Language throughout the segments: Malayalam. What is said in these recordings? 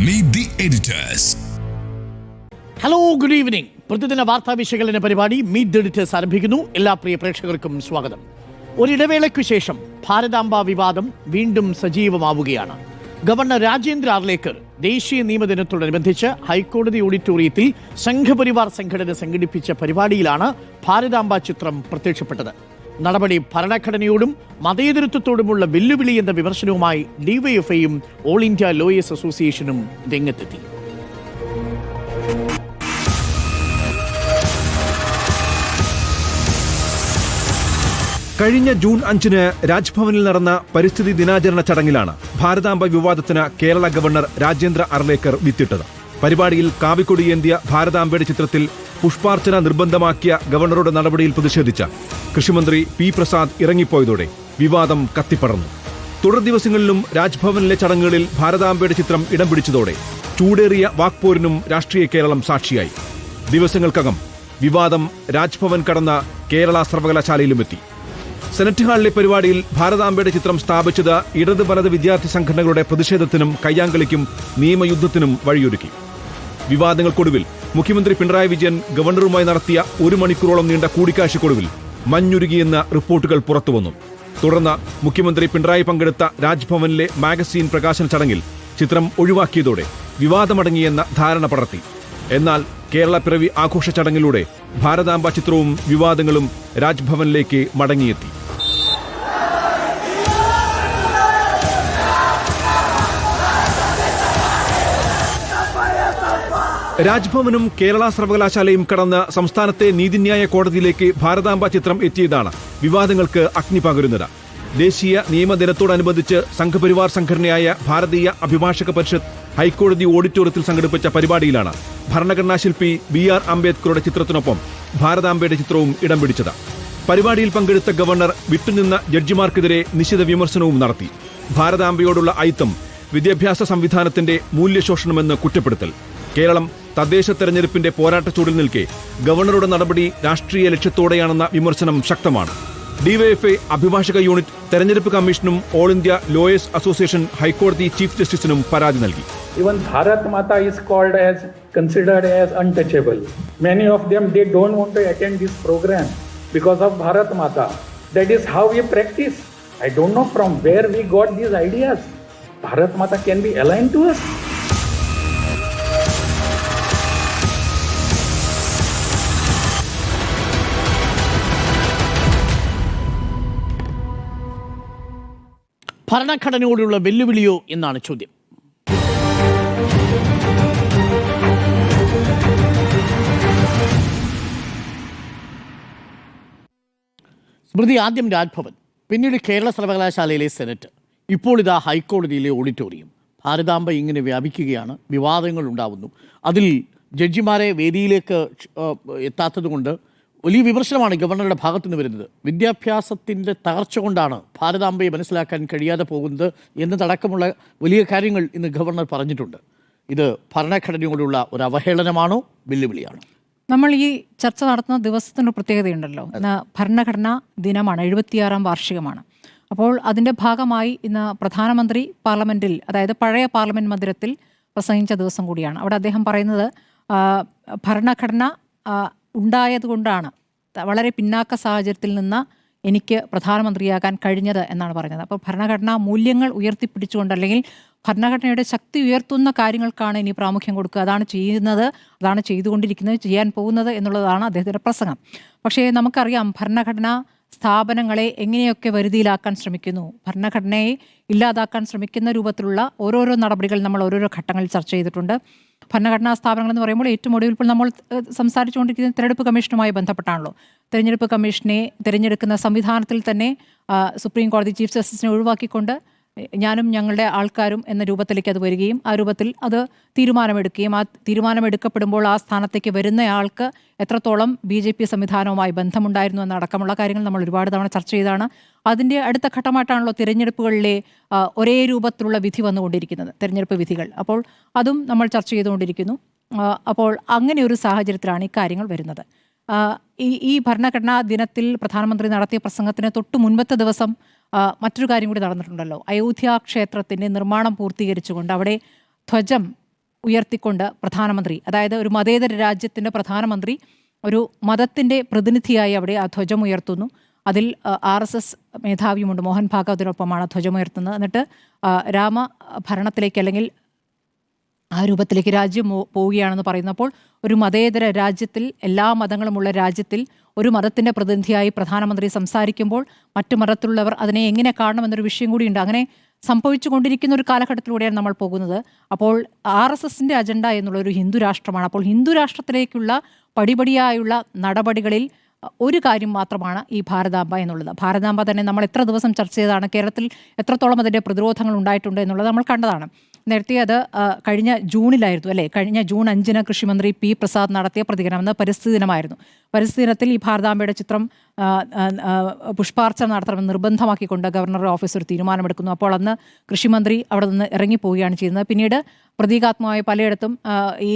Meet the editors. Hello, good evening. പ്രതിദിന വാർത്താ വിശകലന പരിപാടി മീറ്റ് ദി എഡിറ്റേഴ്സ് ആരംഭിക്കുന്നു. എല്ലാ പ്രിയ പ്രേക്ഷകർക്കും സ്വാഗതം. ഒരിടവേളയ്ക്കു ശേഷം ഭാരതാംബ വിവാദം വീണ്ടും സജീവമാവുകയാണ്. ഗവർണർ രാജേന്ദ്ര ആർലേക്കർ ദേശീയ നിയമദിനത്തോടനുബന്ധിച്ച് ഹൈക്കോടതി ഓഡിറ്റോറിയത്തിൽ സംഘപരിവാർ സംഘടന സംഘടിപ്പിച്ച പരിപാടിയിലാണ് ഭാരതാംബ ചിത്രം പ്രത്യക്ഷപ്പെട്ടത്. നടപടി ഭരണഘടനയോടും മതേതരത്വത്തോടുമുള്ള വെല്ലുവിളി എന്ന വിമർശനവുമായി ഡിവൈഎഫ്ഐയും ഓൾ ഇന്ത്യ ലോയേഴ്സ് അസോസിയേഷനും രംഗത്തെത്തി. കഴിഞ്ഞ ജൂൺ 5 രാജ്ഭവനിൽ നടന്ന പരിസ്ഥിതി ദിനാചരണ ചടങ്ങിലാണ് ഭാരതാംബ വിവാദത്തിന് കേരള ഗവർണർ രാജേന്ദ്ര അർലേക്കർ വിത്തിട്ടത്. പരിപാടിയിൽ കാവിക്കൊടിയേന്തിയ ഭാരതാംബയുടെ ചിത്രത്തിൽ പുഷ്പാർച്ചന നിർബന്ധമാക്കിയ ഗവർണറുടെ നടപടിയിൽ പ്രതിഷേധിച്ച കൃഷിമന്ത്രി പി പ്രസാദ് ഇറങ്ങിപ്പോയതോടെ വിവാദം കത്തിപ്പടർന്നു. തുടർ ദിവസങ്ങളിലും രാജ്ഭവനിലെ ചടങ്ങുകളിൽ ഭാരതാംബയുടെ ചിത്രം ഇടം പിടിച്ചതോടെ ചൂടേറിയ വാക്പോരിനും രാഷ്ട്രീയ കേരളം സാക്ഷിയായി. ദിവസങ്ങൾക്കകം വിവാദം രാജ്ഭവൻ കടന്ന കേരള സർവകലാശാലയിലുമെത്തി. സെനറ്റ് ഹാളിലെ പരിപാടിയിൽ ഭാരതാംബയുടെ ചിത്രം സ്ഥാപിച്ചത് ഇടത് വലത് വിദ്യാർത്ഥി സംഘടനകളുടെ പ്രതിഷേധത്തിനും കയ്യാങ്കളിക്കും നിയമയുദ്ധത്തിനും വഴിയൊരുക്കി. വിവാദങ്ങൾക്കൊടുവിൽ മുഖ്യമന്ത്രി പിണറായി വിജയൻ ഗവർണറുമായി നടത്തിയ 1 മണിക്കൂറോളം നീണ്ട കൂടിക്കാഴ്ചക്കൊടുവിൽ മഞ്ഞുരുകിയെന്ന റിപ്പോർട്ടുകൾ പുറത്തുവന്നു. തുടർന്ന് മുഖ്യമന്ത്രി പിണറായി പങ്കെടുത്ത രാജ്ഭവനിലെ മാഗസീൻ പ്രകാശന ചടങ്ങിൽ ചിത്രം ഒഴിവാക്കിയതോടെ വിവാദമടങ്ങിയെന്ന ധാരണ പടർത്തി. എന്നാൽ കേരള പിറവി ആഘോഷ ചടങ്ങിലൂടെ ഭാരതാംബ ചിത്രവും വിവാദങ്ങളും രാജ്ഭവനിലേക്ക് മടങ്ങിയെത്തി. രാജ്ഭവനും കേരള സർവകലാശാലയും കടന്ന് സംസ്ഥാനത്തെ നീതിന്യായ കോടതിയിലേക്ക് ഭാരതാംബ ചിത്രം എത്തിയതാണ് വിവാദങ്ങൾക്ക് അഗ്നി പകരുന്നത്. ദേശീയ നിയമദിനത്തോടനുബന്ധിച്ച് സംഘപരിവാർ സംഘടനയായ ഭാരതീയ അഭിഭാഷക പരിഷത്ത് ഹൈക്കോടതി ഓഡിറ്റോറിയത്തിൽ സംഘടിപ്പിച്ച പരിപാടിയിലാണ് ഭരണഘടനാ ശില്പി BR അംബേദ്കറുടെ ചിത്രത്തിനൊപ്പം ഭാരതാംബയുടെ ചിത്രവും ഇടം പിടിച്ചത്. പരിപാടിയിൽ പങ്കെടുത്ത ഗവർണർ വിട്ടുനിന്ന ജഡ്ജിമാർക്കെതിരെ നിശിത വിമർശനവും നടത്തി. ഭാരതാംബയോടുള്ള അയിത്തം വിദ്യാഭ്യാസ സംവിധാനത്തിന്റെ മൂല്യശോഷണമെന്ന് കുറ്റപ്പെടുത്തൽ. കേരളം തദ്ദേശ തെരഞ്ഞെടുപ്പിന്റെ പോരാട്ടച്ചൂടിൽ നിൽക്കെ ഗവർണറുടെ നടപടി രാഷ്ട്രീയ ലക്ഷ്യത്തോടെയാണെന്ന വിമർശനം ശക്തമാണ്. ഡിവൈഎഫ്ഐ അഭിഭാഷക യൂണിറ്റ് തെരഞ്ഞെടുപ്പ് കമ്മീഷനും ഓൾ ഇന്ത്യ ലോയേഴ്സ് അസോസിയേഷൻ ഹൈക്കോടതി ചീഫ് ജസ്റ്റിസിനും പരാതി നൽകി. Even Bharat Mata is called as considered as untouchable. Many of them they don't want to attend this program because of Bharat Mata. That is how we practice. I don't know from where we got these ideas. Bharat Mata can be aligned to us. ഭരണഘടനയോടുള്ള വെല്ലുവിളിയോ എന്നാണ് ചോദ്യം. സ്മൃതി, ആദ്യം രാജ്ഭവൻ, പിന്നീട് കേരള സർവകലാശാലയിലെ സെനറ്റ്, ഇപ്പോൾ ഇതാ ഹൈക്കോടതിയിലെ ഓഡിറ്റോറിയം. ഭാരതാംബ ഇങ്ങനെ വ്യാപിക്കുകയാണ്, വിവാദങ്ങൾ ഉണ്ടാവുന്നു. അതിൽ ജഡ്ജിമാരെ വേദിയിലേക്ക് എത്താത്തതുകൊണ്ട് വലിയ വിമർശനമാണ് ഗവർണറുടെ ഭാഗത്തു നിന്ന് വരുന്നത്. വിദ്യാഭ്യാസത്തിൻ്റെ തകർച്ച കൊണ്ടാണ് ഭാരതാംബയെ മനസ്സിലാക്കാൻ കഴിയാതെ പോകുന്നത് എന്നതടക്കമുള്ള വലിയ കാര്യങ്ങൾ ഇന്ന് ഗവർണർ പറഞ്ഞിട്ടുണ്ട്. ഇത് ഭരണഘടനയോടുള്ള ഒരു അവഹേളനമാണോ, വെല്ലുവിളിയാണോ? നമ്മൾ ഈ ചർച്ച നടത്തുന്ന ദിവസത്തിൻ്റെ പ്രത്യേകതയുണ്ടല്ലോ. ഇന്ന് ഭരണഘടനാ ദിനമാണ്, 76ാം വാർഷികമാണ്. അപ്പോൾ അതിൻ്റെ ഭാഗമായി ഇന്ന് പ്രധാനമന്ത്രി പാർലമെൻറ്റിൽ, അതായത് പഴയ പാർലമെൻറ്റ് മന്ദിരത്തിൽ പ്രസംഗിച്ച ദിവസം കൂടിയാണ്. അവിടെ അദ്ദേഹം പറയുന്നത് ഭരണഘടന ഉണ്ടായതുകൊണ്ടാണ് വളരെ പിന്നാക്ക സാഹചര്യത്തിൽ നിന്ന് എനിക്ക് പ്രധാനമന്ത്രിയാകാൻ കഴിഞ്ഞത് എന്നാണ് പറഞ്ഞത്. അപ്പോൾ ഭരണഘടനാ മൂല്യങ്ങൾ ഉയർത്തിപ്പിടിച്ചുകൊണ്ട്, അല്ലെങ്കിൽ ഭരണഘടനയുടെ ശക്തി ഉയർത്തുന്ന കാര്യങ്ങൾക്കാണ് ഇനി പ്രാമുഖ്യം കൊടുക്കുക. അതാണ് ചെയ്യുന്നത്, അതാണ് ചെയ്തുകൊണ്ടിരിക്കുന്നത്, ചെയ്യാൻ പോകുന്നത് എന്നുള്ളതാണ് അദ്ദേഹത്തിൻ്റെ പ്രസംഗം. പക്ഷേ നമുക്കറിയാം ഭരണഘടനാ സ്ഥാപനങ്ങളെ എങ്ങനെയൊക്കെ വരുതിയിലാക്കാൻ ശ്രമിക്കുന്നു, ഭരണഘടനയെ ഇല്ലാതാക്കാൻ ശ്രമിക്കുന്ന രൂപത്തിലുള്ള ഓരോരോ നടപടികൾ നമ്മൾ ഓരോരോ ഘട്ടങ്ങളിൽ ചർച്ച ചെയ്തിട്ടുണ്ട്. ഭരണഘടനാ സ്ഥാപനങ്ങൾ എന്ന് പറയുമ്പോൾ ഏറ്റവും ഒടുവിൽ ഇപ്പോൾ നമ്മൾ സംസാരിച്ചുകൊണ്ടിരിക്കുന്ന തെരഞ്ഞെടുപ്പ് കമ്മീഷനുമായി ബന്ധപ്പെട്ടാണല്ലോ. തെരഞ്ഞെടുപ്പ് കമ്മീഷനെ തിരഞ്ഞെടുക്കുന്ന സംവിധാനത്തിൽ തന്നെ സുപ്രീം കോടതി ചീഫ് ജസ്റ്റിസിനെ ഒഴിവാക്കിക്കൊണ്ട് ഞാനും ഞങ്ങളുടെ ആൾക്കാരും എന്ന രൂപത്തിലേക്ക് അത് വരികയും ആ രൂപത്തിൽ അത് തീരുമാനമെടുക്കുകയും ആ തീരുമാനമെടുക്കപ്പെടുമ്പോൾ ആ സ്ഥാനത്തേക്ക് വരുന്നയാൾക്ക് എത്രത്തോളം BJP സംവിധാനവുമായി ബന്ധമുണ്ടായിരുന്നു എന്നടക്കമുള്ള കാര്യങ്ങൾ നമ്മൾ ഒരുപാട് തവണ ചർച്ച ചെയ്താണ്. അതിൻ്റെ അടുത്ത ഘട്ടമായിട്ടാണല്ലോ തിരഞ്ഞെടുപ്പുകളിലെ ഒരേ രൂപത്തിലുള്ള വിധി വന്നുകൊണ്ടിരിക്കുന്നത്, തിരഞ്ഞെടുപ്പ് വിധികൾ. അപ്പോൾ അതും നമ്മൾ ചർച്ച ചെയ്തുകൊണ്ടിരിക്കുന്നു. അപ്പോൾ അങ്ങനെ ഒരു സാഹചര്യത്തിലാണ് ഈ കാര്യങ്ങൾ വരുന്നത്. ഈ ഭരണഘടനാ ദിനത്തിൽ പ്രധാനമന്ത്രി നടത്തിയ പ്രസംഗത്തിന് തൊട്ട് മുൻപത്തെ ദിവസം മറ്റൊരു കാര്യം കൂടി നടന്നിട്ടുണ്ടല്ലോ. അയോധ്യ ക്ഷേത്രത്തിൻ്റെ നിർമ്മാണം പൂർത്തീകരിച്ചുകൊണ്ട് അവിടെ ധ്വജം ഉയർത്തിക്കൊണ്ട് പ്രധാനമന്ത്രി, അതായത് ഒരു മതേതര രാജ്യത്തിൻ്റെ പ്രധാനമന്ത്രി ഒരു മതത്തിൻ്റെ പ്രതിനിധിയായി അവിടെ ആ ധ്വജം ഉയർത്തുന്നു. അതിൽ RSS മേധാവിയുമുണ്ട്, മോഹൻ ഭാഗവതിനൊപ്പമാണ് ധ്വജമുയർത്തുന്നത്. എന്നിട്ട് രാമഭരണത്തിലേക്ക് അല്ലെങ്കിൽ ആ രൂപത്തിലേക്ക് രാജ്യം പോവുകയാണെന്ന് പറയുന്നപ്പോൾ ഒരു മതേതര രാജ്യത്തിൽ, എല്ലാ മതങ്ങളുമുള്ള രാജ്യത്തിൽ ഒരു മതത്തിൻ്റെ പ്രതിനിധിയായി പ്രധാനമന്ത്രി സംസാരിക്കുമ്പോൾ മറ്റു മതത്തിലുള്ളവർ അതിനെ എങ്ങനെ കാണണമെന്നൊരു വിഷയം കൂടിയുണ്ട്. അങ്ങനെ സംഭവിച്ചു കൊണ്ടിരിക്കുന്ന ഒരു കാലഘട്ടത്തിലൂടെയാണ് നമ്മൾ പോകുന്നത്. അപ്പോൾ RSSൻ്റെ അജണ്ട എന്നുള്ള ഒരു ഹിന്ദു രാഷ്ട്രമാണ്. അപ്പോൾ ഹിന്ദു രാഷ്ട്രത്തിലേക്കുള്ള പടിപടിയായുള്ള നടപടികളിൽ ഒരു കാര്യം മാത്രമാണ് ഈ ഭാരതാംബ എന്നുള്ളത്. ഭാരതാംബ തന്നെ നമ്മൾ എത്ര ദിവസം ചർച്ച ചെയ്തതാണ്, കേരളത്തിൽ എത്രത്തോളം അതിൻ്റെ പ്രതിരോധങ്ങൾ ഉണ്ടായിട്ടുണ്ട് എന്നുള്ളത് നമ്മൾ കണ്ടതാണ്. നേരത്തെ അത് കഴിഞ്ഞ ജൂണിലായിരുന്നു അല്ലേ, കഴിഞ്ഞ ജൂൺ 5 കൃഷിമന്ത്രി P. പ്രസാദ് നടത്തിയ പ്രതികരണം. അന്ന് പരിസ്ഥിതി ദിനമായിരുന്നു. പരിസ്ഥിതി ദിനത്തിൽ ഈ ഭാരതാംബയുടെ ചിത്രം പുഷ്പാർച്ചന നടത്തണമെന്ന് നിർബന്ധമാക്കിക്കൊണ്ട് ഗവർണറുടെ ഓഫീസ് ഒരു തീരുമാനമെടുക്കുന്നു. അപ്പോൾ അന്ന് കൃഷിമന്ത്രി അവിടെ നിന്ന് ഇറങ്ങിപ്പോവുകയാണ് ചെയ്യുന്നത്. പിന്നീട് പ്രതീകാത്മകമായി പലയിടത്തും ഈ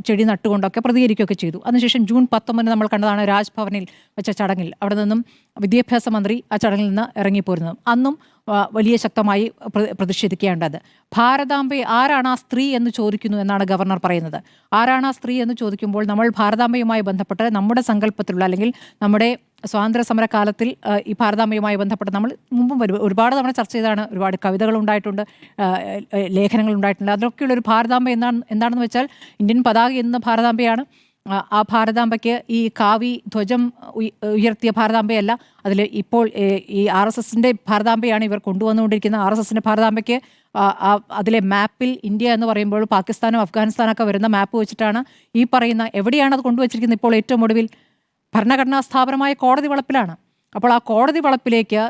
ചെടി നട്ടുകൊണ്ടൊക്കെ പ്രതികരിക്കുകയൊക്കെ ചെയ്തു. അതിനുശേഷം ജൂൺ 19 നമ്മൾ കണ്ടതാണ് രാജ്ഭവനിൽ വെച്ച ചടങ്ങിൽ അവിടെ നിന്നും വിദ്യാഭ്യാസ മന്ത്രി ആ ചടങ്ങിൽ നിന്ന് ഇറങ്ങിപ്പോരുന്നത്. അന്നും വലിയ ശക്തമായി പ്രതിഷേധിക്കേണ്ടത്. ഭാരതാംബയെ ആരാണ് ആ സ്ത്രീ എന്ന് ചോദിക്കുന്നു എന്നാണ് ഗവർണർ പറയുന്നത്. ആരാണ് ആ സ്ത്രീ എന്ന് ചോദിക്കുമ്പോൾ നമ്മൾ ഭാരതാംബയുമായി ബന്ധപ്പെട്ട് നമ്മുടെ സങ്കല്പത്തിലുള്ള അല്ലെങ്കിൽ നമ്മുടെ സ്വാതന്ത്ര്യ സമര കാലത്തിൽ ഈ ഭാരതാംബയുമായി ബന്ധപ്പെട്ട് നമ്മൾ മുമ്പും ഒരുപാട് തവണ ചർച്ച ചെയ്താണ്. ഒരുപാട് കവിതകൾ ഉണ്ടായിട്ടുണ്ട്, ലേഖനങ്ങൾ ഉണ്ടായിട്ടുണ്ട്. അതിലൊക്കെയുള്ളൊരു ഭാരതാംബ എന്താണെന്ന് വെച്ചാൽ ഇന്ത്യൻ പതാക എന്ന ഭാരതാംബയാണ്. ആ ഭാരതാംബയ്ക്ക് ഈ കാവി ധ്വജം ഉയർത്തിയ ഭാരതാംബയല്ല, അതിൽ ഇപ്പോൾ ഈ RSSൻ്റെ ഭാരതാംബയാണ് ഇവർ കൊണ്ടുവന്നുകൊണ്ടിരിക്കുന്നത്. RSSൻ്റെ ഭാരതാംബയ്ക്ക് അതിലെ മാപ്പിൽ ഇന്ത്യ എന്ന് പറയുമ്പോൾ പാകിസ്ഥാനും അഫ്ഗാനിസ്ഥാനൊക്കെ വരുന്ന മാപ്പ് വെച്ചിട്ടാണ് ഈ പറയുന്ന എവിടെയാണ് അത് കൊണ്ടുവച്ചിരിക്കുന്നത്. ഇപ്പോൾ ഏറ്റവും ഒടുവിൽ ഭരണഘടനാ സ്ഥാപനമായ കോടതി വളപ്പിലാണ്. അപ്പോൾ ആ കോടതി വളപ്പിലേക്ക്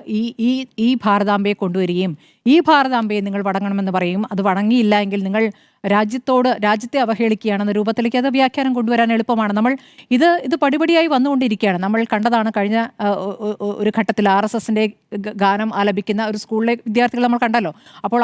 ഈ ഭാരതാംബയെ കൊണ്ടുവരികയും ഈ ഭാരതാംബയെ നിങ്ങൾ വണങ്ങണമെന്ന് പറയും. അത് വണങ്ങിയില്ല എങ്കിൽ നിങ്ങൾ രാജ്യത്തെ അവഹേളിക്കുകയാണെന്ന രൂപത്തിലേക്ക് അത് വ്യാഖ്യാനം കൊണ്ടുവരാൻ എളുപ്പമാണ്. നമ്മൾ ഇത് പടിപടിയായി വന്നുകൊണ്ടിരിക്കുകയാണ്. നമ്മൾ കണ്ടതാണ് കഴിഞ്ഞ ഒരു ഘട്ടത്തിൽ RSSൻ്റെ ഗാനം ആലപിക്കുന്ന ഒരു സ്കൂളിലെ വിദ്യാർത്ഥികൾ നമ്മൾ കണ്ടല്ലോ. അപ്പോൾ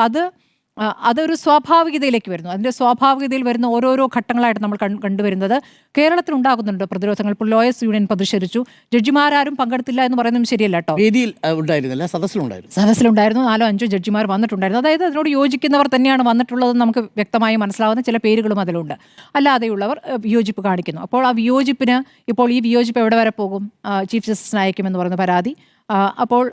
അതൊരു സ്വാഭാവികതയിലേക്ക് വരുന്നു. അതിൻ്റെ സ്വാഭാവികതയിൽ വരുന്ന ഓരോരോ ഘട്ടങ്ങളായിട്ട് നമ്മൾ കണ്ടുവരുന്നത് കേരളത്തിൽ ഉണ്ടാകുന്നുണ്ട് പ്രതിരോധങ്ങൾ. ഇപ്പോൾ ലോയേഴ്സ് യൂണിയൻ പ്രതിഷേധിച്ചു. ജഡ്ജിമാരും പങ്കെടുത്തില്ല എന്ന് പറയുന്നതും ശരിയല്ല കേട്ടോ. വേദിയിൽ ഉണ്ടായിരുന്നില്ല, സദസ്സിലുണ്ടായിരുന്നു. 4-5 ജഡ്ജിമാർ വന്നിട്ടുണ്ടായിരുന്നു. അതായത് അതിനോട് യോജിക്കുന്നവർ തന്നെയാണ് വന്നിട്ടുള്ളതെന്ന് നമുക്ക് വ്യക്തമായി മനസ്സിലാവുന്ന ചില പേരുകളും അതിലുണ്ട്. അല്ലാതെയുള്ളവർ വിയോജിപ്പ് കാണിക്കുന്നു. അപ്പോൾ ആ വിയോജിപ്പിന് ഇപ്പോൾ ഈ വിയോജിപ്പ് എവിടെ വരെ പോകും? ചീഫ് ജസ്റ്റിസിന് അയക്കുമെന്ന് പറയുന്ന പരാതി. അപ്പോൾ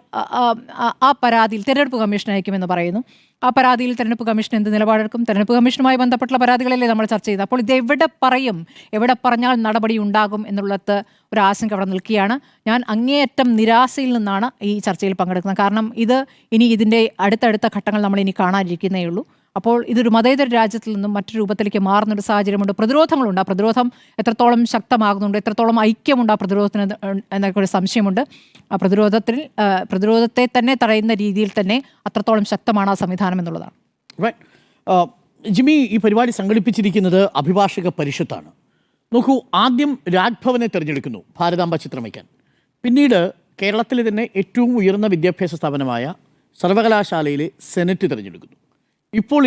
ആ പരാതിയിൽ തെരഞ്ഞെടുപ്പ് കമ്മീഷൻ അയക്കുമെന്ന് പറയുന്നു. ആ പരാതിയിൽ തെരഞ്ഞെടുപ്പ് കമ്മീഷൻ എന്ത് നിലപാടെടുക്കും? തെരഞ്ഞെടുപ്പ് കമ്മീഷനുമായി ബന്ധപ്പെട്ടുള്ള പരാതികളല്ലേ നമ്മൾ ചർച്ച ചെയ്തത്. അപ്പോൾ ഇത് എവിടെ പറഞ്ഞാൽ നടപടി ഉണ്ടാകും എന്നുള്ളത് ഒരു ആശങ്ക അവിടെ നിൽക്കുകയാണ്. ഞാൻ അങ്ങേയറ്റം നിരാശയിൽ നിന്നാണ് ഈ ചർച്ചയിൽ പങ്കെടുക്കുന്നത്. കാരണം ഇനി ഇതിൻ്റെ അടുത്തടുത്ത ഘട്ടങ്ങൾ നമ്മൾ ഇനി കാണാനിരിക്കുന്നേ ഉള്ളൂ. അപ്പോൾ ഇതൊരു മതേതര രാജ്യത്തിൽ നിന്നും മറ്റൊരു രൂപത്തിലേക്ക് മാറുന്നൊരു സാഹചര്യമുണ്ട്. പ്രതിരോധങ്ങളുണ്ട്. ആ പ്രതിരോധം എത്രത്തോളം ശക്തമാകുന്നുണ്ട്, എത്രത്തോളം ഐക്യമുണ്ട് ആ പ്രതിരോധത്തിന് എന്നൊക്കെ ഒരു സംശയമുണ്ട്. ആ പ്രതിരോധത്തെ തന്നെ തടയുന്ന രീതിയിൽ തന്നെ അത്രത്തോളം ശക്തമാണ് ആ സംവിധാനം എന്നുള്ളതാണ്. ജിമ്മി, ഈ പരിപാടി സംഘടിപ്പിച്ചിരിക്കുന്നത് അഭിഭാഷക പരിഷത്താണ്. നോക്കൂ, ആദ്യം രാജ്ഭവനെ തിരഞ്ഞെടുക്കുന്നു ഭാരതാംബ ചിത്രം വയ്ക്കാൻ. പിന്നീട് കേരളത്തിലെ തന്നെ ഏറ്റവും ഉയർന്ന വിദ്യാഭ്യാസ സ്ഥാപനമായ സർവകലാശാലയിലെ സെനറ്റ് തിരഞ്ഞെടുക്കുന്നു. ഇപ്പോൾ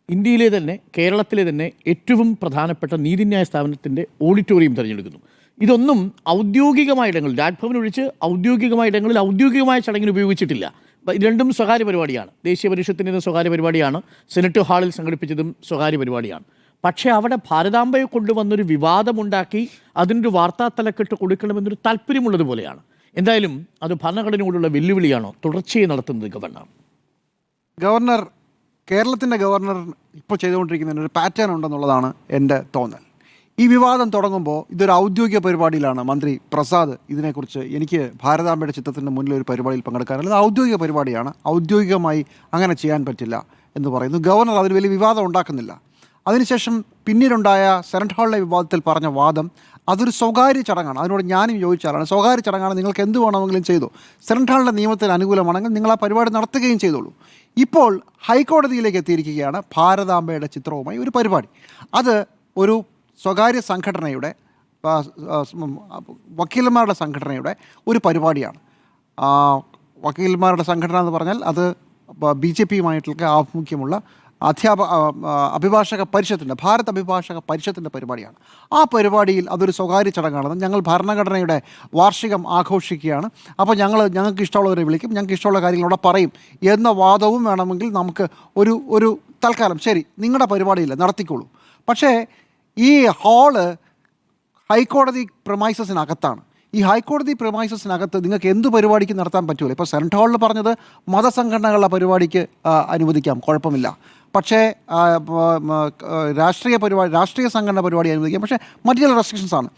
ഇന്ത്യയിലെ തന്നെ കേരളത്തിലെ തന്നെ ഏറ്റവും പ്രധാനപ്പെട്ട നീതിന്യായ സ്ഥാപനത്തിൻ്റെ ഓഡിറ്റോറിയം തിരഞ്ഞെടുക്കുന്നു. ഇതൊന്നും ഔദ്യോഗികമായ ഇടങ്ങളിൽ, രാജ്ഭവൻ ഒഴിച്ച് ഔദ്യോഗികമായ ഇടങ്ങളിൽ ഔദ്യോഗികമായ ചടങ്ങിന് ഉപയോഗിച്ചിട്ടില്ല. രണ്ടും സ്വകാര്യ പരിപാടിയാണ്. ദേശീയ പരിഷത്തിൻ്റെ സ്വകാര്യ പരിപാടിയാണ്, സെനറ്റ് ഹാളിൽ സംഘടിപ്പിച്ചതും സ്വകാര്യ പരിപാടിയാണ്. പക്ഷേ അവിടെ ഭാരതാംബയെ കൊണ്ടുവന്നൊരു വിവാദമുണ്ടാക്കി അതിനൊരു വാർത്താ തലക്കെട്ട് കൊടുക്കണമെന്നൊരു താല്പര്യമുള്ളതുപോലെയാണ്. എന്തായാലും അത് ഭരണഘടനയോടുള്ള വെല്ലുവിളിയാണോ തുടർച്ചയായി നടത്തുന്നത് ഗവർണർ? കേരളത്തിൻ്റെ ഗവർണർ ഇപ്പോൾ ചെയ്തുകൊണ്ടിരിക്കുന്നതിന് ഒരു പാറ്റേൺ ഉണ്ടെന്നുള്ളതാണ് എൻ്റെ തോന്നൽ. ഈ വിവാദം തുടങ്ങുമ്പോൾ ഇതൊരു ഔദ്യോഗിക പരിപാടിയിലാണ് മന്ത്രി പ്രസാദ് ഇതിനെക്കുറിച്ച് എനിക്ക് ഭാരതാംബയുടെ ചിത്രത്തിൻ്റെ മുന്നിൽ ഒരു പരിപാടിയിൽ പങ്കെടുക്കാനുള്ളത് ഔദ്യോഗിക പരിപാടിയാണ്, ഔദ്യോഗികമായി അങ്ങനെ ചെയ്യാൻ പറ്റില്ല എന്ന് പറയുന്നു. ഗവർണർ അതിൽ വലിയ വിവാദം ഉണ്ടാക്കുന്നില്ല. അതിനുശേഷം പിന്നീടുണ്ടായ സെനറ്റ് ഹാളിലെ വിവാദത്തിൽ പറഞ്ഞ വാദം അതൊരു സ്വകാര്യ ചടങ്ങാണ്. അതിനോട് ഞാനും യോജിച്ചാലാണ്. സ്വകാര്യ ചടങ്ങാണ്, നിങ്ങൾക്ക് എന്ത് വേണമെങ്കിലും ചെയ്തു. സെനറ്റ് ഹാളിൻ്റെ നിയമത്തിന് അനുകൂലമാണെങ്കിൽ നിങ്ങൾ ആ പരിപാടി നടത്തുകയും ചെയ്തോളൂ. ഇപ്പോൾ ഹൈക്കോടതിയിലേക്ക് എത്തിയിരിക്കുകയാണ് ഭാരതാംബയുടെ ചിത്രവുമായി ഒരു പരിപാടി. അത് ഒരു സ്വകാര്യ സംഘടനയുടെ വക്കീലന്മാരുടെ സംഘടനയുടെ ഒരു പരിപാടിയാണ്. വക്കീലന്മാരുടെ സംഘടന എന്ന് പറഞ്ഞാൽ അത് BJPയുമായിട്ടുള്ള ആഭിമുഖ്യമുള്ള അഭിഭാഷക പരിഷത്തിൻ്റെ ഭാരത് അഭിഭാഷക പരിഷത്തിൻ്റെ പരിപാടിയാണ്. ആ പരിപാടിയിൽ അതൊരു സ്വകാര്യ ചടങ്ങാണെന്ന് ഞങ്ങൾ ഭരണഘടനയുടെ വാർഷികം ആഘോഷിക്കുകയാണ്, അപ്പോൾ ഞങ്ങൾക്ക് ഇഷ്ടമുള്ളവരെ വിളിക്കും, ഞങ്ങൾക്ക് ഇഷ്ടമുള്ള കാര്യങ്ങളവിടെ പറയും എന്ന വാദവും വേണമെങ്കിൽ നമുക്ക് ഒരു തൽക്കാലം ശരി നിങ്ങളുടെ പരിപാടിയില്ല നടത്തിക്കോളൂ. പക്ഷേ ഈ ഹാള് ഹൈക്കോടതി പ്രമൈസസിനകത്താണ്. ഈ ഹൈക്കോടതി പ്രമൈസസിനകത്ത് നിങ്ങൾക്ക് എന്ത് പരിപാടിക്ക് നടത്താൻ പറ്റുമല്ലോ. ഇപ്പോൾ സെനറ്റ് ഹാളിൽ പറഞ്ഞത് മതസംഘടനകളുടെ പരിപാടിക്ക് അനുവദിക്കാം, കുഴപ്പമില്ല. പക്ഷേ രാഷ്ട്രീയ സംഘടന പരിപാടി അനുവദിക്കാം. പക്ഷേ മറ്റു ചില റെസ്ട്രിക്ഷൻസ് ആണ്.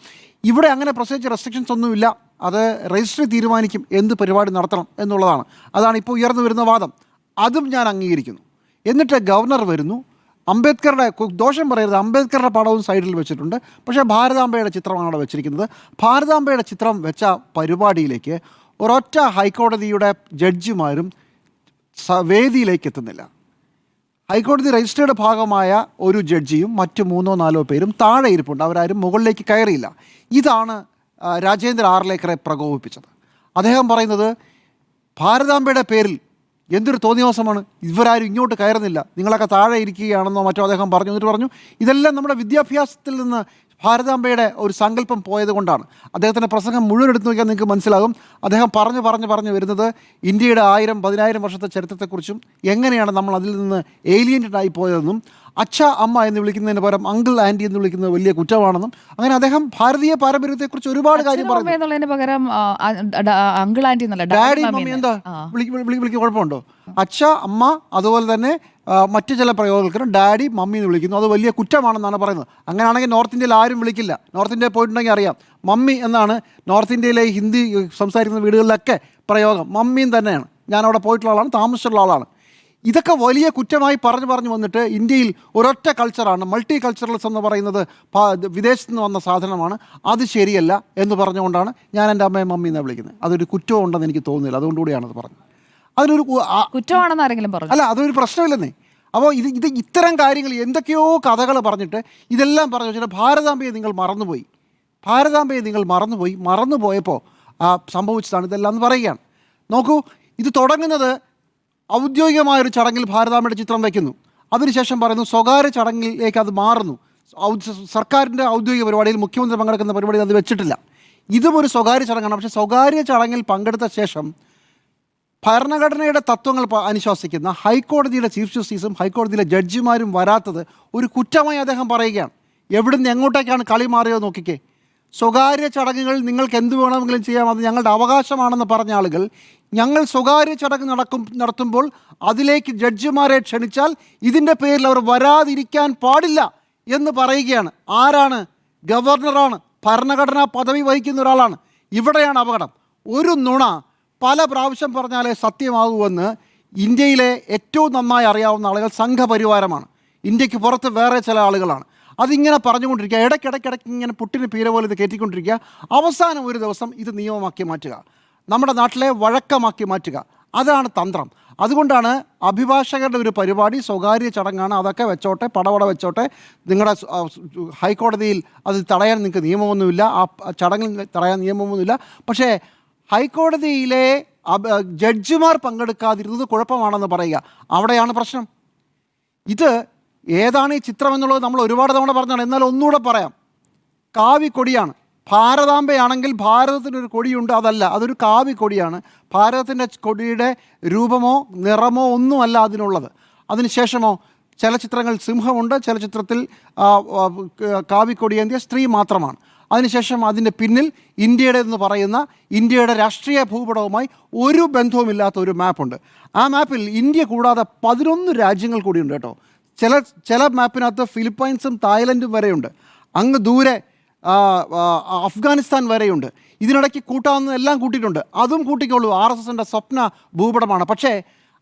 ഇവിടെ അങ്ങനെ പ്രത്യേകിച്ച് റെസ്ട്രിക്ഷൻസ് ഒന്നുമില്ല. അത് രജിസ്ട്രി തീരുമാനിക്കും എന്ത് പരിപാടി നടത്തണം എന്നുള്ളതാണ്. അതാണ് ഇപ്പോൾ ഉയർന്നു വരുന്ന വാദം. അതും ഞാൻ അംഗീകരിക്കുന്നു. എന്നിട്ട് ഗവർണർ വരുന്നു, അംബേദ്കറുടെ ദോഷം പറയരുത്, അംബേദ്കറുടെ പടവും സൈഡിൽ വെച്ചിട്ടുണ്ട്. പക്ഷേ ഭാരതാംബയുടെ ചിത്രമാണ് അവിടെ വെച്ചിരിക്കുന്നത്. ഭാരതാംബയുടെ ചിത്രം വെച്ച പരിപാടിയിലേക്ക് ഒരൊറ്റ ഹൈക്കോടതിയുടെ ജഡ്ജിമാരും വേദിയിലേക്ക് എത്തുന്നില്ല. ഹൈക്കോടതി രജിസ്റ്റേർഡ് ഭാഗമായ ഒരു ജഡ്ജിയും മറ്റ് 3-4 പേരും താഴെ ഇരിപ്പുണ്ട്. അവരാരും മുകളിലേക്ക് കയറിയില്ല. ഇതാണ് രാജേന്ദ്ര ആർലേക്കറെ പ്രകോപിപ്പിച്ചത്. അദ്ദേഹം പറയുന്നത് ഭാരതാംബയുടെ പേരിൽ എന്തൊരു തോന്നിയവാസമാണ്, ഇവരാരും ഇങ്ങോട്ട് കയറുന്നില്ല, നിങ്ങളൊക്കെ താഴെ ഇരിക്കുകയാണെന്നോ മറ്റോ അദ്ദേഹം പറഞ്ഞു. എന്നിട്ട് പറഞ്ഞു ഇതെല്ലാം നമ്മുടെ വിദ്യാഭ്യാസത്തിൽ നിന്ന് ഭാരതാംബയുടെ ഒരു സങ്കല്പം പോയത് കൊണ്ടാണ്. അദ്ദേഹത്തിൻ്റെ പ്രസംഗം മുഴുവൻ എടുത്തു നോക്കിയാൽ നിങ്ങൾക്ക് മനസ്സിലാകും. അദ്ദേഹം പറഞ്ഞു വരുന്നത് ഇന്ത്യയുടെ 1000-10,000 വർഷത്തെ ചരിത്രത്തെക്കുറിച്ചും എങ്ങനെയാണ് നമ്മൾ അതിൽ നിന്ന് ഏലിയൻറ്റഡ് ആയി പോയതെന്നും അച്ഛ അമ്മ എന്ന് വിളിക്കുന്നതിന് പകരം അങ്കിൾ ആൻറ്റി എന്ന് വിളിക്കുന്നത് വലിയ കുറ്റമാണെന്നും അങ്ങനെ അദ്ദേഹം ഭാരതീയ പാരമ്പര്യത്തെക്കുറിച്ച് ഒരുപാട് കാര്യം പറയുന്നു. പകരം അങ്കിൾ ആന്റി ഡാഡി മമ്മി എന്താ വിളിക്കുക കുഴപ്പമുണ്ടോ? അച്ഛ അമ്മ അതുപോലെ തന്നെ മറ്റു ചില പ്രയോഗങ്ങൾക്കും ഡാഡി മമ്മി എന്ന് വിളിക്കുന്നു, അത് വലിയ കുറ്റമാണെന്നാണ് പറയുന്നത്. അങ്ങനെയാണെങ്കിൽ നോർത്ത് ഇന്ത്യയിൽ ആരും വിളിക്കില്ല. നോർത്ത് ഇന്ത്യയിൽ പോയിട്ടുണ്ടെങ്കിൽ അറിയാം, മമ്മി എന്നാണ് നോർത്ത് ഇന്ത്യയിലെ ഹിന്ദി സംസാരിക്കുന്ന വീടുകളിലൊക്കെ പ്രയോഗം. മമ്മിയും തന്നെയാണ്. ഞാനവിടെ പോയിട്ടുള്ള ആളാണ്, താമസിച്ചിട്ടുള്ള ആളാണ്. ഇതൊക്കെ വലിയ കുറ്റമായി പറഞ്ഞു വന്നിട്ട് ഇന്ത്യയിൽ ഒരൊറ്റ കൾച്ചറാണ്, മൾട്ടി കൾച്ചറൽസ് എന്ന് പറയുന്നത് വിദേശത്ത് നിന്ന് വന്ന സാധനമാണ്, അത് ശരിയല്ല എന്ന് പറഞ്ഞുകൊണ്ടാണ് ഞാൻ എൻ്റെ അമ്മയെ മമ്മി എന്നാണ് വിളിക്കുന്നത്. അതൊരു കുറ്റം ഉണ്ടെന്ന് എനിക്ക് തോന്നുന്നില്ല, അതുകൊണ്ടുകൂടിയാണത് പറഞ്ഞത്. അതിനൊരു കുറ്റമാണെന്ന് ആരെങ്കിലും പറഞ്ഞു? അല്ല, അതൊരു പ്രശ്നമില്ലെന്നേ. അപ്പോൾ ഇത്തരം കാര്യങ്ങൾ എന്തൊക്കെയോ കഥകൾ പറഞ്ഞിട്ട് ഇതെല്ലാം പറഞ്ഞു വെച്ചിട്ട് ഭാരതാംബയെ നിങ്ങൾ മറന്നുപോയപ്പോൾ സംഭവിച്ചതാണ് ഇതെല്ലാം എന്ന് പറയുകയാണ്. നോക്കൂ, ഇത് തുടങ്ങുന്നത് ഔദ്യോഗികമായൊരു ചടങ്ങിൽ ഭാരതാംബയുടെ ചിത്രം വയ്ക്കുന്നു. അതിനുശേഷം പറയുന്നു സ്വകാര്യ ചടങ്ങിലേക്ക് അത് മാറുന്നു. സർക്കാരിൻ്റെ ഔദ്യോഗിക പരിപാടിയിൽ മുഖ്യമന്ത്രി പങ്കെടുക്കുന്ന പരിപാടിയിൽ അത് വെച്ചിട്ടില്ല. ഇതും ഒരു സ്വകാര്യ ചടങ്ങാണ്. പക്ഷേ സ്വകാര്യ ചടങ്ങിൽ പങ്കെടുത്ത ശേഷം ഭരണഘടനയുടെ തത്വങ്ങൾ അനുശാസിക്കുന്ന ഹൈക്കോടതിയുടെ ചീഫ് ജസ്റ്റിസും ഹൈക്കോടതിയിലെ ജഡ്ജിമാരും വരാത്തത് ഒരു കുറ്റമായി അദ്ദേഹം പറയുകയാണ്. എവിടുന്ന് എങ്ങോട്ടേക്കാണ് കളി മാറിയോ നോക്കിക്കേ. സ്വകാര്യ ചടങ്ങുകൾ നിങ്ങൾക്ക് എന്ത് വേണമെങ്കിലും ചെയ്യാം, അത് ഞങ്ങളുടെ അവകാശമാണെന്ന് പറഞ്ഞ ആളുകൾ ഞങ്ങൾ സ്വകാര്യ ചടങ്ങ് നടത്തുമ്പോൾ അതിലേക്ക് ജഡ്ജിമാരെ ക്ഷണിച്ചാൽ ഇതിൻ്റെ പേരിൽ അവർ വരാതിരിക്കാൻ പാടില്ല എന്ന് പറയുകയാണ്. ആരാണ്? ഗവർണറാണ്, ഭരണഘടനാ പദവി വഹിക്കുന്ന ഒരാളാണ്. ഇവിടെയാണ് അപകടം. ഒരു നുണ പല പ്രാവശ്യം പറഞ്ഞാലേ സത്യമാകുമെന്ന് ഇന്ത്യയിലെ ഏറ്റവും നന്നായി അറിയാവുന്ന ആളുകൾ സംഘപരിവാരമാണ്. ഇന്ത്യക്ക് പുറത്ത് വേറെ ചില ആളുകളാണ്. അതിങ്ങനെ പറഞ്ഞുകൊണ്ടിരിക്കുക, ഇടയ്ക്കിടയ്ക്ക് ഇങ്ങനെ പുട്ടിന് പീര പോലെ ഇത് കയറ്റിക്കൊണ്ടിരിക്കുക. അവസാനം ഒരു ദിവസം ഇത് നിയമമാക്കി മാറ്റുക, നമ്മുടെ നാട്ടിലെ വഴക്കമാക്കി മാറ്റുക. അതാണ് തന്ത്രം. അതുകൊണ്ടാണ് അഭിഭാഷകരുടെ ഒരു പരിപാടി സ്വകാര്യ ചടങ്ങാണ്, അതൊക്കെ വെച്ചോട്ടെ, പടവട വെച്ചോട്ടെ, നിങ്ങളുടെ ഹൈക്കോടതിയിൽ അത് തടയാൻ നിങ്ങൾക്ക് നിയമമൊന്നുമില്ല, ആ ചടങ്ങിൽ തടയാൻ നിയമമൊന്നുമില്ല. പക്ഷേ ഹൈക്കോടതിയിലെ ജഡ്ജിമാർ പങ്കെടുക്കാതിരുന്നത് കുഴപ്പമാണെന്ന് പറയുക, അവിടെയാണ് പ്രശ്നം. ഇത് ഏതാണ് ഈ ചിത്രം എന്നുള്ളത് നമ്മൾ ഒരുപാട് തവണ പറഞ്ഞാണ്. എന്നാൽ ഒന്നുകൂടെ പറയാം, കാവിക്കൊടിയാണ്. ഭാരതാംബയാണെങ്കിൽ ഭാരതത്തിനൊരു കൊടിയുണ്ട്, അതല്ല, അതൊരു കാവിക്കൊടിയാണ്. ഭാരതത്തിൻ്റെ കൊടിയുടെ രൂപമോ നിറമോ ഒന്നുമല്ല അതിനുള്ളത്. അതിനുശേഷമോ ചില ചിത്രങ്ങൾ സിംഹമുണ്ട്, ചില ചിത്രത്തിൽ കാവിക്കൊടിയേന്തിയ സ്ത്രീ മാത്രമാണ്. അതിനുശേഷം അതിൻ്റെ പിന്നിൽ ഇന്ത്യയുടെ എന്ന് പറയുന്ന ഇന്ത്യയുടെ രാഷ്ട്രീയ ഭൂപടവുമായി ഒരു ബന്ധവുമില്ലാത്ത ഒരു മാപ്പുണ്ട്. ആ മാപ്പിൽ ഇന്ത്യ കൂടാതെ 11 രാജ്യങ്ങൾ കൂടിയുണ്ട് കേട്ടോ. ചില മാപ്പിനകത്ത് ഫിലിപ്പൈൻസും തായ്ലൻഡും വരെയുണ്ട്. അങ്ങ് ദൂരെ അഫ്ഗാനിസ്ഥാൻ വരെയുണ്ട്. ഇതിനിടയ്ക്ക് കൂട്ടാവുന്നതെല്ലാം കൂട്ടിയിട്ടുണ്ട്. അതും കൂട്ടിക്കോളൂ, RSSൻ്റെ സ്വപ്ന ഭൂപടമാണ്. പക്ഷേ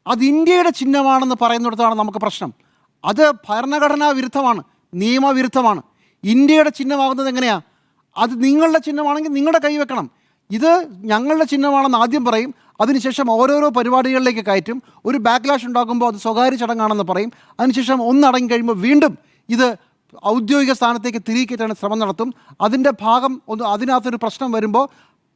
അത് ഇന്ത്യയുടെ ചിഹ്നമാണെന്ന് പറയുന്നിടത്താണ് നമുക്ക് പ്രശ്നം. അത് ഭരണഘടനാ വിരുദ്ധമാണ്, നിയമവിരുദ്ധമാണ്. ഇന്ത്യയുടെ ചിഹ്നമാകുന്നത് എങ്ങനെയാണ്? അത് നിങ്ങളുടെ ചിഹ്നമാണെങ്കിൽ നിങ്ങളുടെ കൈ വെക്കണം. ഇത് ഞങ്ങളുടെ ചിഹ്നമാണെന്ന് ആദ്യം പറയും, അതിനുശേഷം ഓരോരോ പരിപാടികളിലേക്ക് കയറ്റും. ഒരു ബാക്ക്ലാഷ് ഉണ്ടാകുമ്പോൾ അത് സ്വകാര്യ ചടങ്ങാണെന്ന് പറയും. അതിനുശേഷം ഒന്നടങ്ങി കഴിയുമ്പോൾ വീണ്ടും ഇത് ഔദ്യോഗിക സ്ഥാനത്തേക്ക് തിരികെ കയറ്റാൻ ശ്രമം നടത്തും. അതിൻ്റെ ഭാഗം അതിനകത്തൊരു പ്രശ്നം വരുമ്പോൾ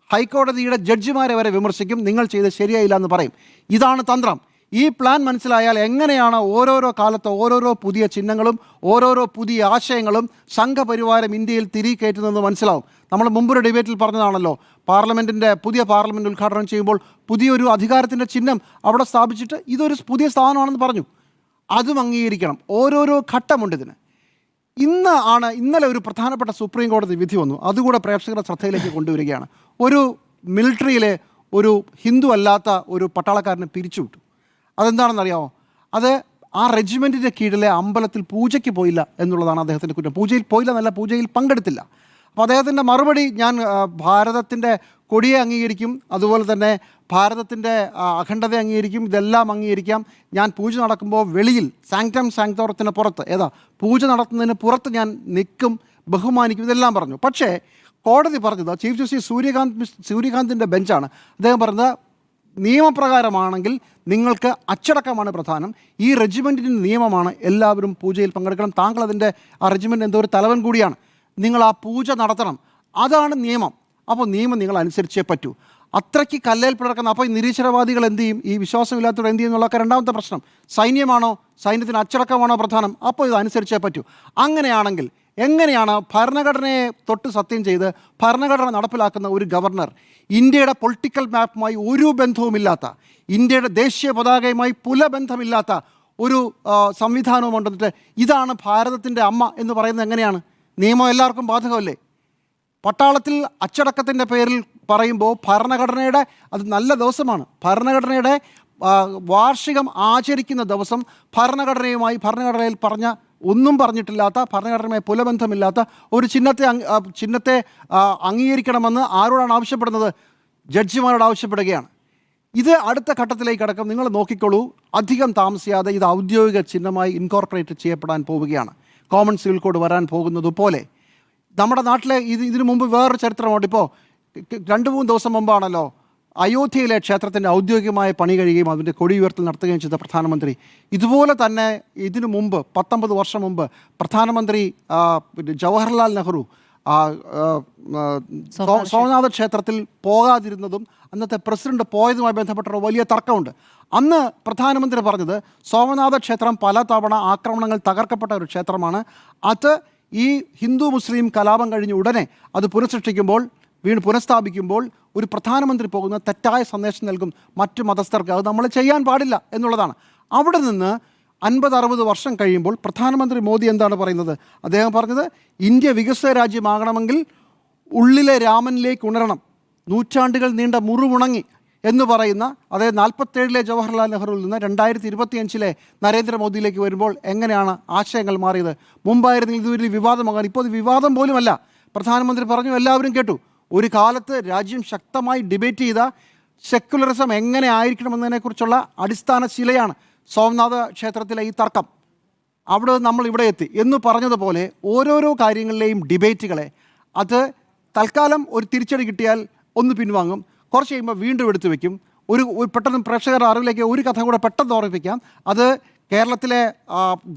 ഹൈക്കോടതിയുടെ ജഡ്ജിമാരെ വരെ വിമർശിക്കും, നിങ്ങൾ ചെയ്ത് ശരിയായില്ല എന്ന് പറയും. ഇതാണ് തന്ത്രം. ഈ പ്ലാൻ മനസ്സിലായാൽ എങ്ങനെയാണ് ഓരോരോ കാലത്ത് ഓരോരോ പുതിയ ചിഹ്നങ്ങളും ഓരോരോ പുതിയ ആശയങ്ങളും സംഘപരിവാരം ഇന്ത്യയിൽ തിരികെ കയറ്റുന്നതെന്ന് മനസ്സിലാവും. നമ്മൾ മുമ്പൊരു ഡിബേറ്റിൽ പറഞ്ഞതാണല്ലോ, പുതിയ പാർലമെൻറ്റ് ഉദ്ഘാടനം ചെയ്യുമ്പോൾ പുതിയൊരു അധികാരത്തിൻ്റെ ചിഹ്നം അവിടെ സ്ഥാപിച്ചിട്ട് ഇതൊരു പുതിയ സ്ഥാനമാണെന്ന് പറഞ്ഞു. അതും അംഗീകരിക്കണം. ഓരോരോ ഘട്ടമുണ്ട് ഇതിന്. ഇന്നലെ ഒരു പ്രധാനപ്പെട്ട സുപ്രീം കോടതി വിധി വന്നു. അതുകൂടെ പ്രേക്ഷകരുടെ ശ്രദ്ധയിലേക്ക് കൊണ്ടുവരികയാണ്. ഒരു മിലിറ്ററിയിലെ ഒരു ഹിന്ദു അല്ലാത്ത ഒരു പട്ടാളക്കാരനെ പിരിച്ചുവിട്ടു. അതെന്താണെന്നറിയാമോ? അത് ആ റെജിമെൻറ്റിൻ്റെ കീഴിലെ അമ്പലത്തിൽ പൂജയ്ക്ക് പോയില്ല എന്നുള്ളതാണ് അദ്ദേഹത്തിൻ്റെ കുറ്റം. പൂജയിൽ പോയില്ല എന്നല്ല, പൂജയിൽ പങ്കെടുത്തില്ല. അപ്പോൾ അദ്ദേഹത്തിൻ്റെ മറുപടി, ഞാൻ ഭാരതത്തിൻ്റെ കൊടിയെ അംഗീകരിക്കും, അതുപോലെ തന്നെ ഭാരതത്തിൻ്റെ അഖണ്ഡതയെ അംഗീകരിക്കും, ഇതെല്ലാം അംഗീകരിക്കാം. ഞാൻ പൂജ നടക്കുമ്പോൾ വെളിയിൽ സാങ്ക്ടം സാങ്ക്ടോറത്തിന് പുറത്ത്, പൂജ നടത്തുന്നതിന് പുറത്ത് ഞാൻ നിൽക്കും, ബഹുമാനിക്കും, ഇതെല്ലാം പറഞ്ഞു. പക്ഷേ കോടതി പറഞ്ഞത്, ചീഫ് ജസ്റ്റിസ് സൂര്യകാന്തിൻ്റെ ബെഞ്ചാണ്, അദ്ദേഹം പറഞ്ഞത് നിയമപ്രകാരമാണെങ്കിൽ നിങ്ങൾക്ക് അച്ചടക്കമാണ് പ്രധാനം. ഈ റെജിമെൻറ്റിൻ്റെ നിയമമാണ് എല്ലാവരും പൂജയിൽ പങ്കെടുക്കണം. താങ്കൾ അതിൻ്റെ ആ റെജിമെൻ്റ് എന്തോ ഒരു തലവൻ കൂടിയാണ്. നിങ്ങൾ ആ പൂജ നടത്തണം, അതാണ് നിയമം. അപ്പോൾ നിയമം നിങ്ങൾ അനുസരിച്ചേ പറ്റൂ. അത്രയ്ക്ക് കല്ലേൽ പിളർക്കുന്ന, അപ്പോൾ ഈ നിരീശ്വരവാദികൾ എന്ത് ചെയ്യും, ഈ വിശ്വാസമില്ലാത്തവർ എന്ത് ചെയ്യും എന്നുള്ളതൊക്കെ രണ്ടാമത്തെ പ്രശ്നം. സൈന്യമാണോ, സൈന്യത്തിന് അച്ചടക്കമാണോ പ്രധാനം? അപ്പോൾ ഇത് അനുസരിച്ചേ പറ്റൂ. അങ്ങനെയാണെങ്കിൽ എങ്ങനെയാണ് ഭരണഘടനയെ തൊട്ട് സത്യം ചെയ്ത് ഭരണഘടന നടപ്പിലാക്കുന്ന ഒരു ഗവർണർ ഇന്ത്യയുടെ പൊളിറ്റിക്കൽ മാപ്പുമായി ഒരു ബന്ധവുമില്ലാത്ത, ഇന്ത്യയുടെ ദേശീയ പതാകയുമായി പുലബന്ധമില്ലാത്ത ഒരു സംവിധാനവും കൊണ്ടുവന്നിട്ട് ഇതാണ് ഭാരതത്തിൻ്റെ അമ്മ എന്ന് പറയുന്നത് എങ്ങനെയാണ്? നിയമം എല്ലാവർക്കും ബാധകമല്ലേ? പട്ടാളത്തിൽ അച്ചടക്കത്തിൻ്റെ പേരിൽ പറയുമ്പോൾ ഭരണഘടനയുടെ, അത് നല്ല ദിവസമാണ്, ഭരണഘടനയുടെ വാർഷികം ആചരിക്കുന്ന ദിവസം ഭരണഘടനയിൽ പറഞ്ഞ ഒന്നും പറഞ്ഞിട്ടില്ലാത്ത, ഭരണഘടനയുമായി പുലബന്ധമില്ലാത്ത ഒരു ചിഹ്നത്തെ അംഗീകരിക്കണമെന്ന് ആരോടാണ് ആവശ്യപ്പെടുന്നത്? ജഡ്ജിമാരോട് ആവശ്യപ്പെടുകയാണ്. ഇത് അടുത്ത ഘട്ടത്തിലേക്ക് അടക്കം നിങ്ങൾ നോക്കിക്കോളൂ. അധികം താമസിയാതെ ഇത് ഔദ്യോഗിക ചിഹ്നമായി ഇൻകോർപ്പറേറ്റ് ചെയ്യപ്പെടാൻ പോവുകയാണ്. കോമൺ സിവിൽ കോഡ് വരാൻ പോകുന്നത് പോലെ നമ്മുടെ നാട്ടിലെ ഇതിനു മുമ്പ് വേറൊരു ചരിത്രമുണ്ട്. ഇപ്പോൾ 2-3 ദിവസം മുമ്പാണല്ലോ അയോധ്യയിലെ ക്ഷേത്രത്തിൻ്റെ ഔദ്യോഗികമായ പണി കഴിയുകയും അതിൻ്റെ കൊടി ഉയർത്തൽ നടത്തുകയും ചെയ്ത പ്രധാനമന്ത്രി. ഇതുപോലെ തന്നെ ഇതിനു മുമ്പ് 19 വർഷം മുമ്പ് പ്രധാനമന്ത്രി ജവഹർലാൽ നെഹ്റു സോമനാഥ ക്ഷേത്രത്തിൽ പോകാതിരുന്നതും അന്നത്തെ പ്രസിഡന്റ് പോയതുമായി ബന്ധപ്പെട്ട വലിയ തർക്കമുണ്ട്. അന്ന് പ്രധാനമന്ത്രി പറഞ്ഞത് സോമനാഥ ക്ഷേത്രം പല തവണ ആക്രമണങ്ങൾ തകർക്കപ്പെട്ട ഒരു ക്ഷേത്രമാണ്. അത് ഈ ഹിന്ദു മുസ്ലിം കലാപം കഴിഞ്ഞ് ഉടനെ അത് പുനഃസ്ഥാപിക്കുമ്പോൾ ഒരു പ്രധാനമന്ത്രി പോകുന്ന തെറ്റായ സന്ദേശം നൽകും മറ്റു മതസ്ഥർക്ക്. അത് നമ്മൾ ചെയ്യാൻ പാടില്ല എന്നുള്ളതാണ്. അവിടെ നിന്ന് 50-60 വർഷം കഴിയുമ്പോൾ പ്രധാനമന്ത്രി മോദി എന്താണ് പറയുന്നത്? അദ്ദേഹം പറഞ്ഞത് ഇന്ത്യ വികസിത രാജ്യമാകണമെങ്കിൽ ഉള്ളിലെ രാമനിലേക്ക് ഉണരണം, നൂറ്റാണ്ടുകൾ നീണ്ട മുറിവുണങ്ങി എന്ന് പറയുന്ന, അതായത് 47-ലെ ജവഹർലാൽ നെഹ്റുവിൽ നിന്ന് 2025-ലെ നരേന്ദ്രമോദിയിലേക്ക് വരുമ്പോൾ എങ്ങനെയാണ് ആശയങ്ങൾ മാറിയത്? മുമ്പായിരുന്നെങ്കിൽ ഇത് വലിയ വിവാദമാകാൻ, ഇപ്പോൾ ഇത് വിവാദം പോലുമല്ല. പ്രധാനമന്ത്രി പറഞ്ഞു, എല്ലാവരും കേട്ടു. ഒരു കാലത്ത് രാജ്യം ശക്തമായി ഡിബേറ്റ് ചെയ്ത സെക്യുലറിസം എങ്ങനെ ആയിരിക്കണമെന്നതിനെക്കുറിച്ചുള്ള അടിസ്ഥാന ശിലയാണ് സോമനാഥ ക്ഷേത്രത്തിലെ ഈ തർക്കം. അവിടെ നമ്മൾ ഇവിടെ എത്തി എന്ന് പറഞ്ഞതുപോലെ ഓരോരോ കാര്യങ്ങളിലെയും ഡിബേറ്റുകളെ അത് തൽക്കാലം ഒരു തിരിച്ചടി കിട്ടിയാൽ ഒന്ന് പിൻവാങ്ങും, കുറച്ച് കഴിയുമ്പോൾ വീണ്ടും എടുത്തു വയ്ക്കും. ഒരു പെട്ടെന്ന് പ്രേക്ഷകരുടെ അറിവിലേക്ക് ഒരു കഥ കൂടെ പെട്ടെന്ന് ഓർമ്മിപ്പിക്കാം. അത് കേരളത്തിലെ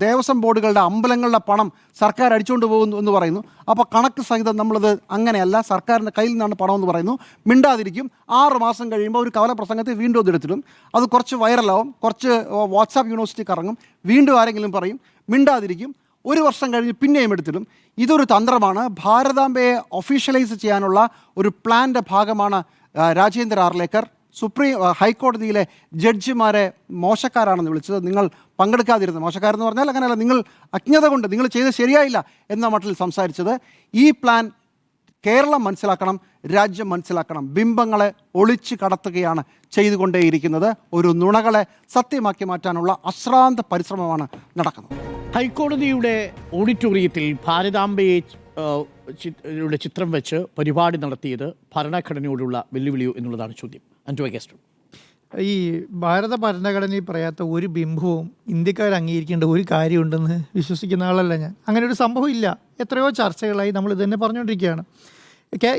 ദേവസ്വം ബോർഡുകളുടെ അമ്പലങ്ങളുടെ പണം സർക്കാർ അടിച്ചുകൊണ്ട് പോകുന്നു എന്ന് പറയുന്നു. അപ്പോൾ കണക്ക് സഹിതം നമ്മളത് അങ്ങനെയല്ല, സർക്കാരിൻ്റെ കയ്യിൽ നിന്നാണ് പണമെന്ന് പറയുന്നു, മിണ്ടാതിരിക്കും. 6 മാസം കഴിയുമ്പോൾ ഒരു കവല പ്രസംഗത്തിൽ വീണ്ടും അതെടുത്തിടും. അത് കുറച്ച് വൈറലാവും, കുറച്ച് വാട്സാപ്പ് യൂണിവേഴ്സിറ്റി കറങ്ങും, വീണ്ടും ആരെങ്കിലും പറയും, മിണ്ടാതിരിക്കും. 1 വർഷം കഴിഞ്ഞ് പിന്നെയും എടുത്തിടും. ഇതൊരു തന്ത്രമാണ്. ഭാരതാംബയെ ഒഫീഷ്യലൈസ് ചെയ്യാനുള്ള ഒരു പ്ലാൻ്റെ ഭാഗമാണ് രാജേന്ദ്ര ആർലേക്കർ ഹൈക്കോടതിയിലെ ജഡ്ജിമാരെ മോശക്കാരാണെന്ന് വിളിച്ചത്. നിങ്ങൾ പങ്കെടുക്കാതിരുന്നത്, മോശക്കാരെന്ന് പറഞ്ഞാൽ അങ്ങനെയല്ല, നിങ്ങൾ അജ്ഞത കൊണ്ട് നിങ്ങൾ ചെയ്ത് ശരിയായില്ല എന്ന മട്ടിൽ സംസാരിച്ചത്. ഈ പ്ലാൻ കേരളം മനസ്സിലാക്കണം, രാജ്യം മനസ്സിലാക്കണം. ബിംബങ്ങളെ ഒളിച്ചു കടത്തുകയാണ് ചെയ്തുകൊണ്ടേയിരിക്കുന്നത്. ഒരു നുണകളെ സത്യമാക്കി മാറ്റാനുള്ള അശ്രാന്ത പരിശ്രമമാണ് നടക്കുന്നത്. ഹൈക്കോടതിയുടെ ഓഡിറ്റോറിയത്തിൽ ഭാരതാംബയെ ചിത്രം വെച്ച് പരിപാടി നടത്തിയത് ഭരണഘടനയോടുള്ള വെല്ലുവിളിയോ എന്നുള്ളതാണ് ചോദ്യം. ഈ ഭാരത ഭരണഘടനയിൽ പറയാത്ത ഒരു ബിംബവും ഇന്ത്യക്കാർ അംഗീകരിക്കേണ്ട ഒരു കാര്യമുണ്ടെന്ന് വിശ്വസിക്കുന്ന ആളല്ല ഞാൻ. അങ്ങനെ ഒരു സംഭവം ഇല്ല. എത്രയോ ചർച്ചകളായി നമ്മൾ ഇത് തന്നെ പറഞ്ഞുകൊണ്ടിരിക്കുകയാണ്.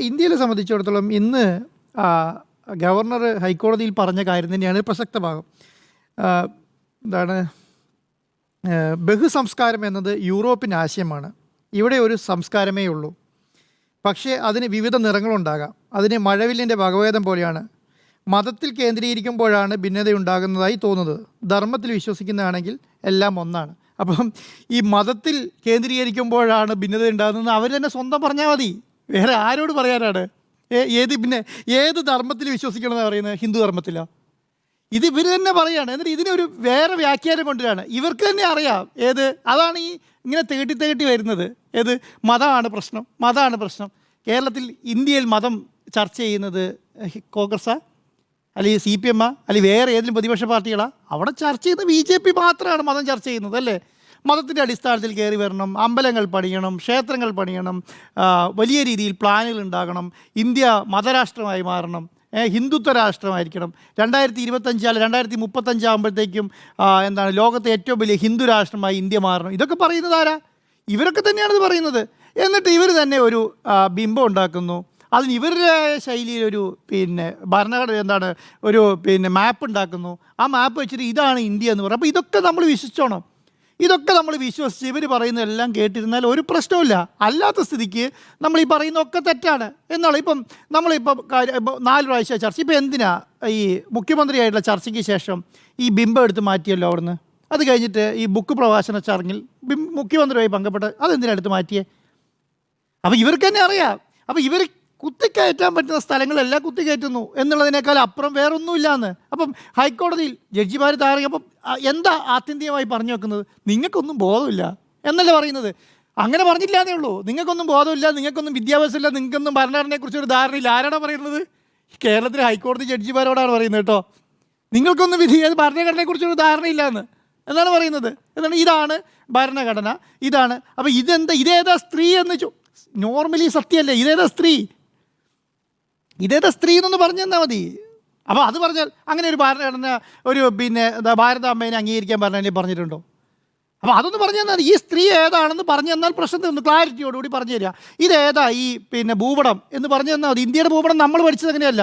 ഇന്ത്യയെ സംബന്ധിച്ചിടത്തോളം ഇന്ന് ഗവർണർ ഹൈക്കോടതിയിൽ പറഞ്ഞ കാര്യം തന്നെയാണ് പ്രസക്ത ഭാഗം. എന്താണ്, ബഹുസംസ്കാരം എന്നത് യൂറോപ്യൻ ആശയമാണ്. ഇവിടെ ഒരു സംസ്കാരമേ ഉള്ളൂ, പക്ഷേ അതിന് വിവിധ നിറങ്ങളുണ്ടാകാം. അതിന് മഴവില്ലിൻ്റെ വകഭേദം പോലെയാണ്. മതത്തിൽ കേന്ദ്രീകരിക്കുമ്പോഴാണ് ഭിന്നതയുണ്ടാകുന്നതായി തോന്നുന്നത്. ധർമ്മത്തിൽ വിശ്വസിക്കുന്നതാണെങ്കിൽ എല്ലാം ഒന്നാണ്. അപ്പം ഈ മതത്തിൽ കേന്ദ്രീകരിക്കുമ്പോഴാണ് ഭിന്നത ഉണ്ടാകുന്നത് അവർ തന്നെ സ്വന്തം പറഞ്ഞാൽ മതി. വേറെ ആരോട് പറയാനാണ്? ഏത് ധർമ്മത്തിൽ വിശ്വസിക്കണമെന്ന് പറയുന്നത്? ഹിന്ദു ധർമ്മത്തിലോ? ഇത് ഇവർ തന്നെ പറയുകയാണ്. എന്നിട്ട് ഇതിനൊരു വേറെ വ്യാഖ്യാനം കൊണ്ടുവരാണ്. ഇവർക്ക് തന്നെ അറിയാം അതാണ് ഈ ഇങ്ങനെ തേട്ടി വരുന്നത് ഏത് മതമാണ് പ്രശ്നം. കേരളത്തിൽ ഇന്ത്യയിൽ മതം ചർച്ച ചെയ്യുന്നത് കോൺഗ്രസ്സാ അല്ലെങ്കിൽ CPM അല്ലെങ്കിൽ വേറെ ഏതെങ്കിലും പ്രതിപക്ഷ പാർട്ടികളാണ്? അവിടെ ചർച്ച ചെയ്യുന്നത് BJP മാത്രമാണ് മതം ചർച്ച ചെയ്യുന്നത് അല്ലേ? മതത്തിൻ്റെ അടിസ്ഥാനത്തിൽ കയറി വരണം, അമ്പലങ്ങൾ പണിയണം, ക്ഷേത്രങ്ങൾ പണിയണം, വലിയ രീതിയിൽ പ്ലാനുകൾ ഉണ്ടാകണം, ഇന്ത്യ മതരാഷ്ട്രമായി മാറണം, ഹിന്ദുത്വ രാഷ്ട്രമായിരിക്കണം, 2025 അല്ലെങ്കിൽ 2035 ആകുമ്പോഴത്തേക്കും ലോകത്തെ ഏറ്റവും വലിയ ഹിന്ദു രാഷ്ട്രമായി ഇന്ത്യ മാറണം. ഇതൊക്കെ പറയുന്നത് ആരാ? ഇവരൊക്കെ തന്നെയാണിത് പറയുന്നത്. എന്നിട്ട് ഇവർ തന്നെ ഒരു ബിംബം ഉണ്ടാക്കുന്നു. അതിന് ഇവരുടെ ശൈലിയിൽ ഭരണഘടന മാപ്പ് ഉണ്ടാക്കുന്നു. ആ മാപ്പ് വെച്ചിട്ട് ഇതാണ് ഇന്ത്യ എന്ന് പറയും. അപ്പോൾ ഇതൊക്കെ നമ്മൾ വിശ്വസിച്ചോണം. ഇതൊക്കെ നമ്മൾ വിശ്വസിച്ച് ഇവർ പറയുന്നതെല്ലാം കേട്ടിരുന്നാൽ ഒരു പ്രശ്നമില്ല. അല്ലാത്ത സ്ഥിതിക്ക് നമ്മൾ ഈ പറയുന്നതൊക്കെ തെറ്റാണ് എന്നുള്ള. നമ്മളിപ്പം 4 പ്രാവശ്യം ചർച്ച. ഇപ്പം എന്തിനാ ഈ മുഖ്യമന്ത്രിയായിട്ടുള്ള ചർച്ചയ്ക്ക് ശേഷം ഈ ബിംബം എടുത്ത് മാറ്റിയല്ലോ അവിടുന്ന്? അത് കഴിഞ്ഞിട്ട് ഈ ബുക്ക് പ്രകാശന ചടങ്ങിൽ മുഖ്യമന്ത്രിയുമായി പങ്കെടുത്ത് അതെന്തിനാ എടുത്ത് മാറ്റിയേ? അപ്പോൾ ഇവർക്ക് തന്നെ അറിയാം. അപ്പോൾ ഇവർ കുത്തിക്കയറ്റാൻ പറ്റുന്ന സ്ഥലങ്ങളെല്ലാം കുത്തിക്കയറ്റുന്നു എന്നുള്ളതിനേക്കാൾ അപ്പുറം വേറൊന്നുമില്ലാന്ന്. അപ്പം ഹൈക്കോടതിയിൽ ജഡ്ജിമാർ അപ്പം എന്താ ആത്യന്തികമായി പറഞ്ഞു വെക്കുന്നത്? നിങ്ങൾക്കൊന്നും ബോധമില്ല എന്നല്ലേ പറയുന്നത്? അങ്ങനെ പറഞ്ഞില്ല എന്നേ ഉള്ളൂ. നിങ്ങൾക്കൊന്നും ബോധമില്ല, നിങ്ങൾക്കൊന്നും വിദ്യാഭ്യാസമില്ല, നിങ്ങൾക്കൊന്നും ഭരണഘടനയെക്കുറിച്ചൊരു ധാരണയില്ല. ആരാണ് പറയുന്നത്? കേരളത്തിലെ ഹൈക്കോടതി ജഡ്ജിമാരോടാണ് പറയുന്നത് കേട്ടോ. നിങ്ങൾക്കൊന്നും ഭരണഘടനയെക്കുറിച്ചൊരു ധാരണയില്ല എന്നാണ് പറയുന്നത്. ഇതാണ് ഭരണഘടന, ഇതാണ്. അപ്പോൾ ഇതേതാ സ്ത്രീ എന്ന് നോർമലി സത്യമല്ലേ? ഇതേതാ സ്ത്രീ എന്നൊന്ന് പറഞ്ഞു തന്നാൽ മതി. അപ്പോൾ അത് പറഞ്ഞാൽ അങ്ങനെ ഒരു ഭരണഘടന ഭാരതാംബേനെ അംഗീകരിക്കാൻ പറഞ്ഞിട്ടുണ്ടോ? അപ്പോൾ അതൊന്ന് പറഞ്ഞു തന്നാൽ ഈ സ്ത്രീ ഏതാണെന്ന് പറഞ്ഞു തന്നാൽ പ്രശ്നം ഒന്ന് ക്ലാരിറ്റിയോടുകൂടി പറഞ്ഞു തരിക. ഇതേതാ ഈ ഭൂപടം എന്ന് പറഞ്ഞു തന്നാൽ മതി. ഇന്ത്യയുടെ ഭൂപടം നമ്മൾ പഠിച്ചത് അങ്ങനെയല്ല.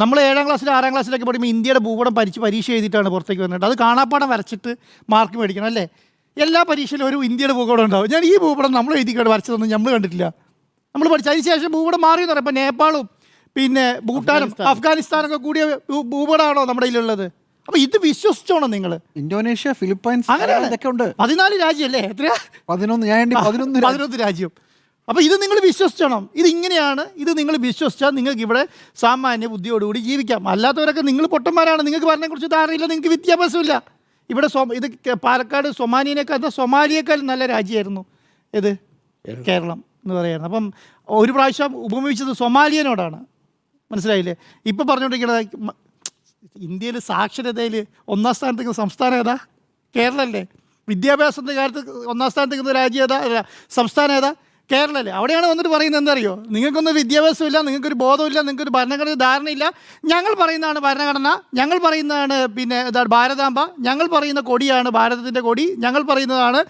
നമ്മൾ 7ാം ക്ലാസ്സിൽ 6ാം ക്ലാസ്സിലൊക്കെ പഠിക്കുമ്പോൾ ഇന്ത്യയുടെ ഭൂപടം പരീക്ഷ എഴുതിയിട്ടാണ് പുറത്തേക്ക് വന്നിട്ട്. അത് കാണാപ്പാടം വരച്ചിട്ട് മാർക്ക് മേടിക്കണം അല്ലേ? എല്ലാ പരീക്ഷയിലും ഒരു ഇന്ത്യയുടെ ഭൂപടം ഉണ്ടാവും. ഞാൻ ഈ ഭൂപടം നമ്മൾ എഴുതിക്കാണ്ട് വരച്ചതൊന്നും നമ്മൾ കണ്ടിട്ടില്ല. നമ്മൾ പഠിച്ച അതിന് ശേഷം ഭൂപടം മാറിയെന്ന് പറയാം. ഇപ്പോൾ നേപ്പാളും ഭൂട്ടാനും അഫ്ഗാനിസ്ഥാനൊക്കെ കൂടിയ ഭൂപടമാണോ നമ്മുടെ കയ്യിലുള്ളത്? അപ്പോൾ ഇത് വിശ്വസിച്ചോണം നിങ്ങൾ. ഇന്തോനേഷ്യ, ഫിലിപ്പൈൻസ് അങ്ങനെ 14 രാജ്യമല്ലേ? എത്രയാ? 11 രാജ്യം. അപ്പോൾ ഇത് നിങ്ങൾ വിശ്വസിച്ചോണം. ഇതിങ്ങനെയാണ്. ഇത് നിങ്ങൾ വിശ്വസിച്ചാൽ നിങ്ങൾക്ക് ഇവിടെ സാമാന്യ ബുദ്ധിയോടുകൂടി ജീവിക്കാം. അല്ലാത്തവരൊക്കെ നിങ്ങൾ പൊട്ടന്മാരാണ്. നിങ്ങൾക്ക് ഭരണത്തെക്കുറിച്ച് ധാരണയില്ല, നിങ്ങൾക്ക് വിദ്യാഭ്യാസമില്ല. ഇവിടെ പാലക്കാട് സൊമാലിയേക്കാൾ നല്ല രാജ്യമായിരുന്നു ഇത് കേരളം എന്ന് പറയുന്നത്. അപ്പം ഒരു പ്രാവശ്യം ഉപമിച്ചത് സൊമാലിയനോടാണ്. മനസ്സിലായില്ലേ? ഇപ്പം പറഞ്ഞുകൊണ്ടിരിക്കുന്നത് ഇന്ത്യയിൽ സാക്ഷരതയിൽ 1ാം സ്ഥാനത്ത് സംസ്ഥാനം ഏതാ? കേരളമല്ലേ? വിദ്യാഭ്യാസത്തിൻ്റെ കാര്യത്തിൽ 1ാം സ്ഥാനത്ത് രാജ്യം ഏതാ? സംസ്ഥാനം ഏതാ? കേരളമല്ലേ? അവിടെയാണ് വന്നിട്ട് പറയുന്നത് എന്തറിയോ? നിങ്ങൾക്കൊന്നും വിദ്യാഭ്യാസമില്ല, നിങ്ങൾക്കൊരു ബോധമില്ല, നിങ്ങൾക്കൊരു ഭരണഘടന ധാരണയില്ല. ഞങ്ങൾ പറയുന്നതാണ് ഭരണഘടന, ഞങ്ങൾ പറയുന്നതാണ് ഭാരതാംബ, ഞങ്ങൾ പറയുന്ന കൊടിയാണ് ഭാരതത്തിൻ്റെ കൊടി, ഞങ്ങൾ പറയുന്നതാണ്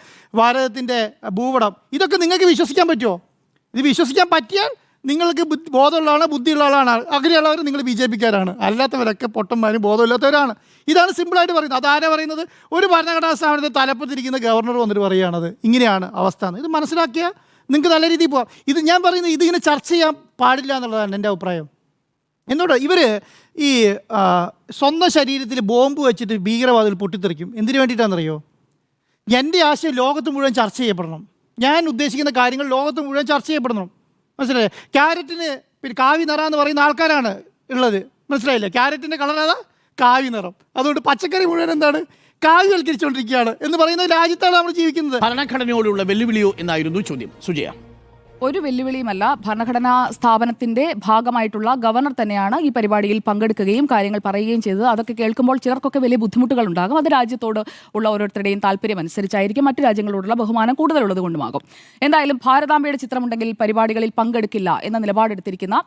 ഭാരതത്തിൻ്റെ ഭൂപടം. ഇതൊക്കെ നിങ്ങൾക്ക് വിശ്വസിക്കാൻ പറ്റുമോ? ഇത് വിശ്വസിക്കാൻ പറ്റിയാൽ നിങ്ങൾക്ക് ബോധമുള്ള ആളാണ്, ബുദ്ധിയുള്ള ആളാണ്. അങ്ങനെയുള്ളവർ നിങ്ങൾ BJPക്കാരാണ്. അല്ലാത്തവരൊക്കെ പൊട്ടന്മാരും ബോധമില്ലാത്തവരാണ്. ഇതാണ് സിമ്പിളായിട്ട് പറയുന്നത്. അതാരാ പറയുന്നത്? ഒരു ഭരണഘടനാ സ്ഥാപനത്തെ തലപ്പത്തിരിക്കുന്ന ഗവർണർ വന്നിട്ട് പറയുകയാണത്. ഇങ്ങനെയാണ് അവസ്ഥ. ഇത് മനസ്സിലാക്കിയാൽ നിങ്ങൾക്ക് നല്ല രീതിയിൽ പോകാം. ഇത് ഞാൻ പറയുന്നത് ഇതിങ്ങനെ ചർച്ച ചെയ്യാൻ പാടില്ല എന്നുള്ളതാണ് എൻ്റെ അഭിപ്രായം. എന്നോട് ഇവർ ഈ സ്വന്തം ശരീരത്തിൽ ബോംബ് വെച്ചിട്ട് ഭീകരവാദികൾ പൊട്ടിത്തെറിക്കും. എന്തിനു വേണ്ടിയിട്ടാണെന്നറിയോ? എൻ്റെ ആശയം ലോകത്ത് മുഴുവൻ ചർച്ച ചെയ്യപ്പെടണം. ഞാൻ ഉദ്ദേശിക്കുന്ന കാര്യങ്ങൾ ലോകത്ത് മുഴുവൻ ചർച്ച ചെയ്യപ്പെടണം. മനസ്സിലായില്ലേ? ക്യാരറ്റിന് കാവി നിറം എന്ന് പറയുന്ന ആൾക്കാരാണ് ഉള്ളത്. മനസ്സിലായില്ലേ? ക്യാരറ്റിൻ്റെ കളർ ഏതാ? കാവി നിറം. അതുകൊണ്ട് പച്ചക്കറി മുഴുവൻ എന്താണ്? കാവ്യവൽക്കരിച്ചുകൊണ്ടിരിക്കുകയാണ് എന്ന് പറയുന്ന രാജ്യത്താണ് നമ്മൾ ജീവിക്കുന്നത്. ഭരണഘടനയോടുള്ള വെല്ലുവിളിയോ എന്നായിരുന്നു ചോദ്യം. സുജയ, ഒരു വെല്ലുവിളിയുമല്ല. ഭരണഘടനാ സ്ഥാപനത്തിന്റെ ഭാഗമായിട്ടുള്ള ഗവർണർ തന്നെയാണ് ഈ പരിപാടിയിൽ പങ്കെടുക്കുകയും കാര്യങ്ങൾ പറയുകയും ചെയ്തത്. അതൊക്കെ കേൾക്കുമ്പോൾ ചിലർക്കൊക്കെ വലിയ ബുദ്ധിമുട്ടുകൾ ഉണ്ടാകും. അത് രാജ്യത്തോട് ഉള്ള ഓരോരുത്തരുടെയും താല്പര്യം അനുസരിച്ചായിരിക്കും. മറ്റു രാജ്യങ്ങളോടുള്ള ബഹുമാനം കൂടുതലുള്ളത് കൊണ്ടുമാകും. എന്തായാലും ഭാരതാംബയുടെ ചിത്രമുണ്ടെങ്കിൽ പരിപാടികളിൽ പങ്കെടുക്കില്ല എന്ന നിലപാടെടുത്തിരിക്കുന്ന